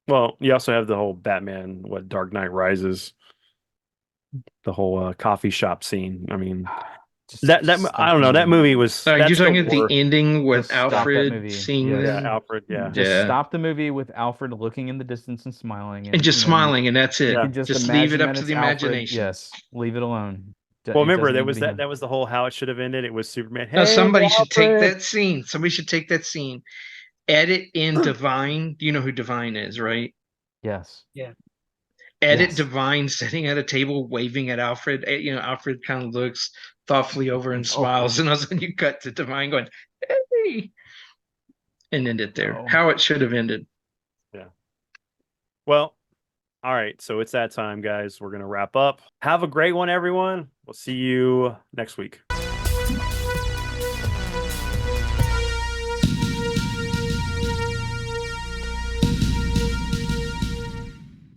Well, you also have the whole Batman, Dark Knight Rises, the whole coffee shop scene. I mean, that I don't know. That movie was. You're talking about the ending with Just stop that Alfred movie. seeing Yes. Yeah, them? Alfred. Yeah. Just stop the movie with Alfred looking in the distance and smiling, and just smiling, and that's it. You can Just leave it imagine up that to the it's Alfred. imagination. Yes, leave it alone. Well, It remember doesn't that need was to be him. that was the whole how it should have ended. It was Superman. No, Hey, somebody should take Alfred! that scene. Somebody should take that scene, edit in Divine. Do you know who Divine is, right? Yes. Edit Yes. Divine sitting at a table waving at Alfred. Alfred kind of looks thoughtfully over and smiles, and all of a sudden you cut to Divine going, "Hey," and end it there. Oh. How it should have ended. Yeah. Well, all right. So it's that time, guys. We're gonna wrap up. Have a great one, everyone. We'll see you next week.